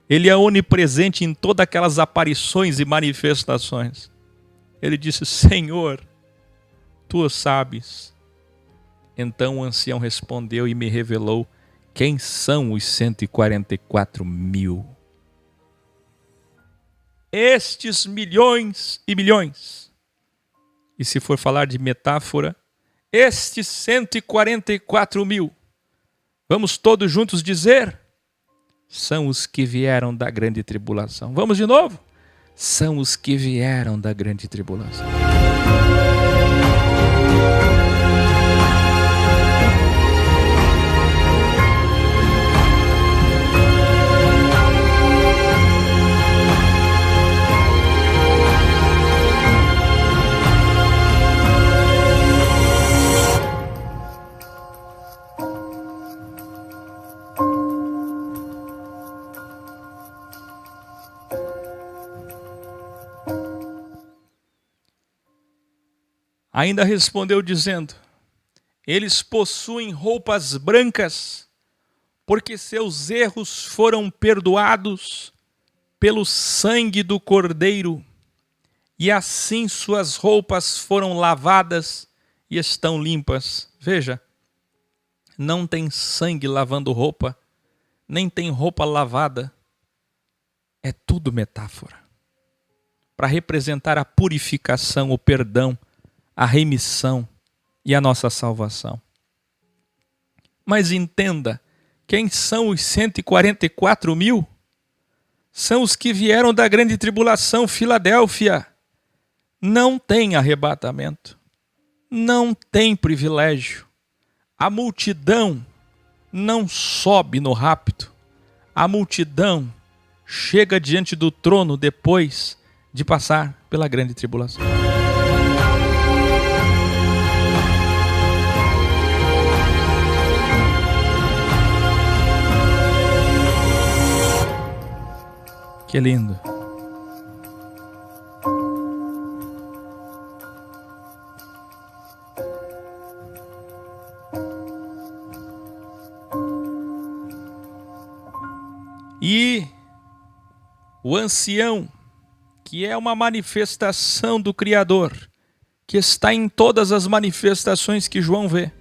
Ele é onipresente em todas aquelas aparições e manifestações. Ele disse: Senhor, tu sabes. Então o ancião respondeu e me revelou quem são os 144 mil. Estes milhões e milhões. E se for falar de metáfora, estes 144 mil. Vamos todos juntos dizer: são os que vieram da grande tribulação. Vamos de novo? São os que vieram da grande tribulação. Ainda respondeu dizendo: eles possuem roupas brancas, porque seus erros foram perdoados pelo sangue do Cordeiro, e assim suas roupas foram lavadas e estão limpas. Veja, não tem sangue lavando roupa, nem tem roupa lavada. É tudo metáfora, para representar a purificação, o perdão, a remissão e a nossa salvação. Mas entenda, quem são os 144 mil? São os que vieram da grande tribulação, Filadélfia. Não tem arrebatamento, não tem privilégio. A multidão não sobe no rapto. A multidão chega diante do trono depois de passar pela grande tribulação. Que lindo. E o ancião, que é uma manifestação do Criador, que está em todas as manifestações que João vê,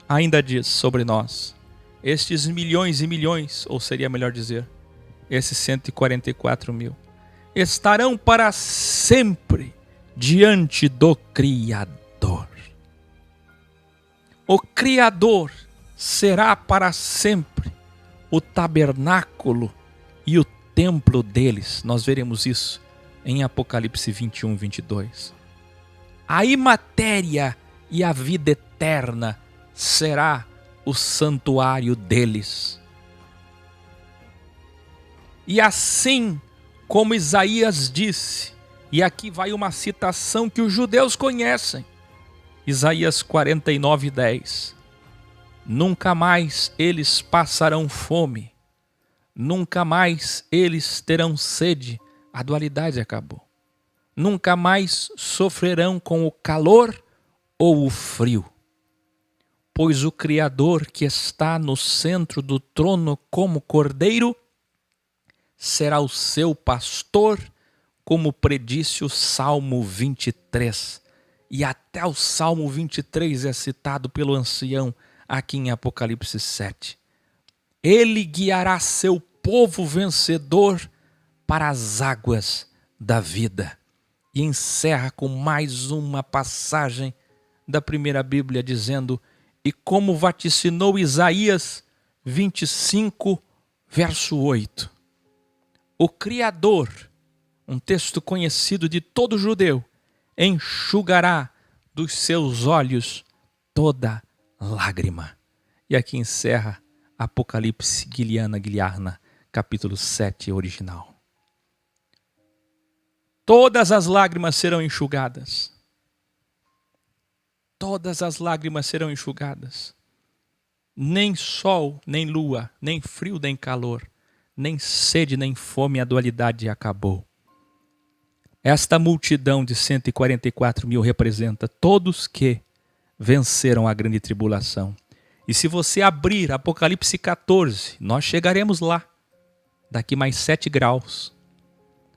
ainda diz sobre nós: estes milhões e milhões, ou seria melhor dizer, esses 144 mil, estarão para sempre diante do Criador. O Criador será para sempre o tabernáculo e o templo deles. Nós veremos isso em Apocalipse 21, 22. A imatéria e a vida eterna será o santuário deles. E assim como Isaías disse, e aqui vai uma citação que os judeus conhecem, Isaías 49, 10. Nunca mais eles passarão fome, nunca mais eles terão sede, a dualidade acabou. Nunca mais sofrerão com o calor ou o frio, pois o Criador que está no centro do trono como Cordeiro será o seu pastor, como predisse o Salmo 23. E até o Salmo 23 é citado pelo ancião aqui em Apocalipse 7. Ele guiará seu povo vencedor para as águas da vida. E encerra com mais uma passagem da primeira Bíblia dizendo: e como vaticinou Isaías 25, verso 8. O Criador, um texto conhecido de todo judeu, enxugará dos seus olhos toda lágrima. E aqui encerra Apocalipse Guiliana, capítulo 7, original. Todas as lágrimas serão enxugadas. Todas as lágrimas serão enxugadas. Nem sol, nem lua, nem frio, nem calor, nem sede, nem fome, a dualidade acabou. Esta multidão de 144 mil representa todos que venceram a grande tribulação E se você abrir Apocalipse 14, nós chegaremos lá, daqui mais 7 graus.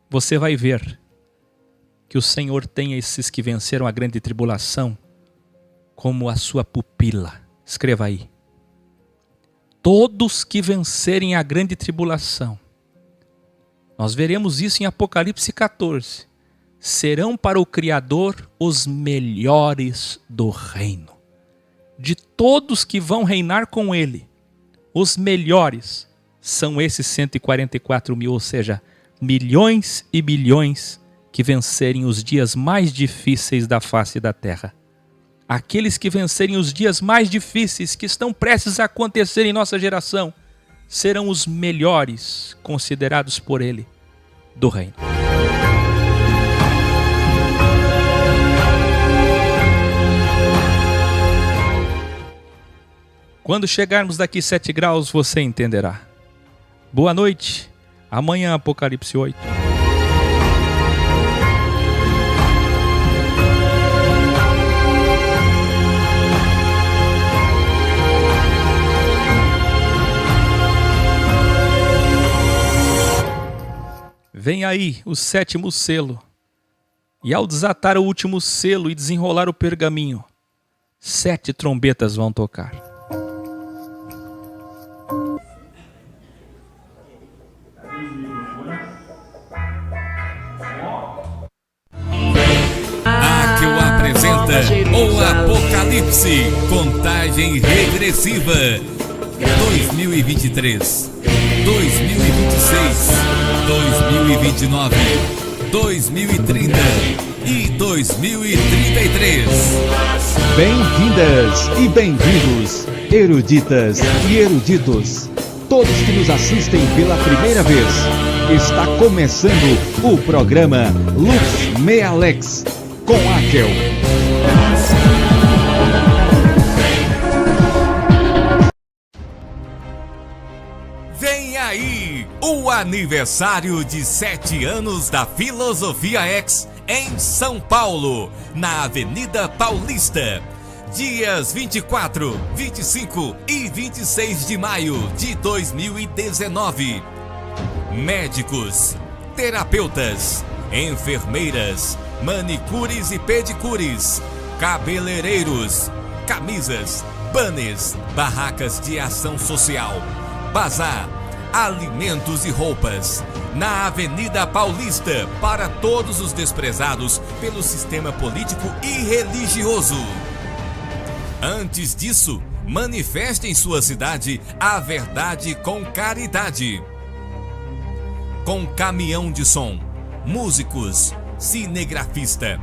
Você vai ver que o Senhor tem esses que venceram a grande tribulação como a sua pupila. Escreva aí. Todos que vencerem a grande tribulação, nós veremos isso em Apocalipse 14, serão para o Criador os melhores do reino. De todos que vão reinar com ele, os melhores são esses 144 mil, ou seja, milhões e bilhões que vencerem os dias mais difíceis da face da terra. Aqueles que vencerem os dias mais difíceis que estão prestes a acontecer em nossa geração, serão os melhores considerados por ele do reino. Quando chegarmos daqui 7 graus, você entenderá. Boa noite. Amanhã, Apocalipse 8. Vem aí o 7º selo. E ao desatar o último selo e desenrolar o pergaminho, 7 trombetas vão tocar. Aquel apresenta o Apocalipse, contagem regressiva, 2023, 2026, 2029, 2030 e 2033. Bem-vindas e bem-vindos, eruditas e eruditos, todos que nos assistem pela primeira vez. Está começando o programa Lux Me Alex com Akel. Vem aí o aniversário de 7 anos da Filosofia X em São Paulo, na Avenida Paulista. Dias 24, 25 e 26 de maio de 2019. Médicos, terapeutas, enfermeiras, manicures e pedicures, cabeleireiros, camisas, banners, barracas de ação social, bazar, alimentos e roupas, na Avenida Paulista, para todos os desprezados pelo sistema político e religioso. Antes disso, manifeste em sua cidade a verdade com caridade. Com caminhão de som, músicos, cinegrafista,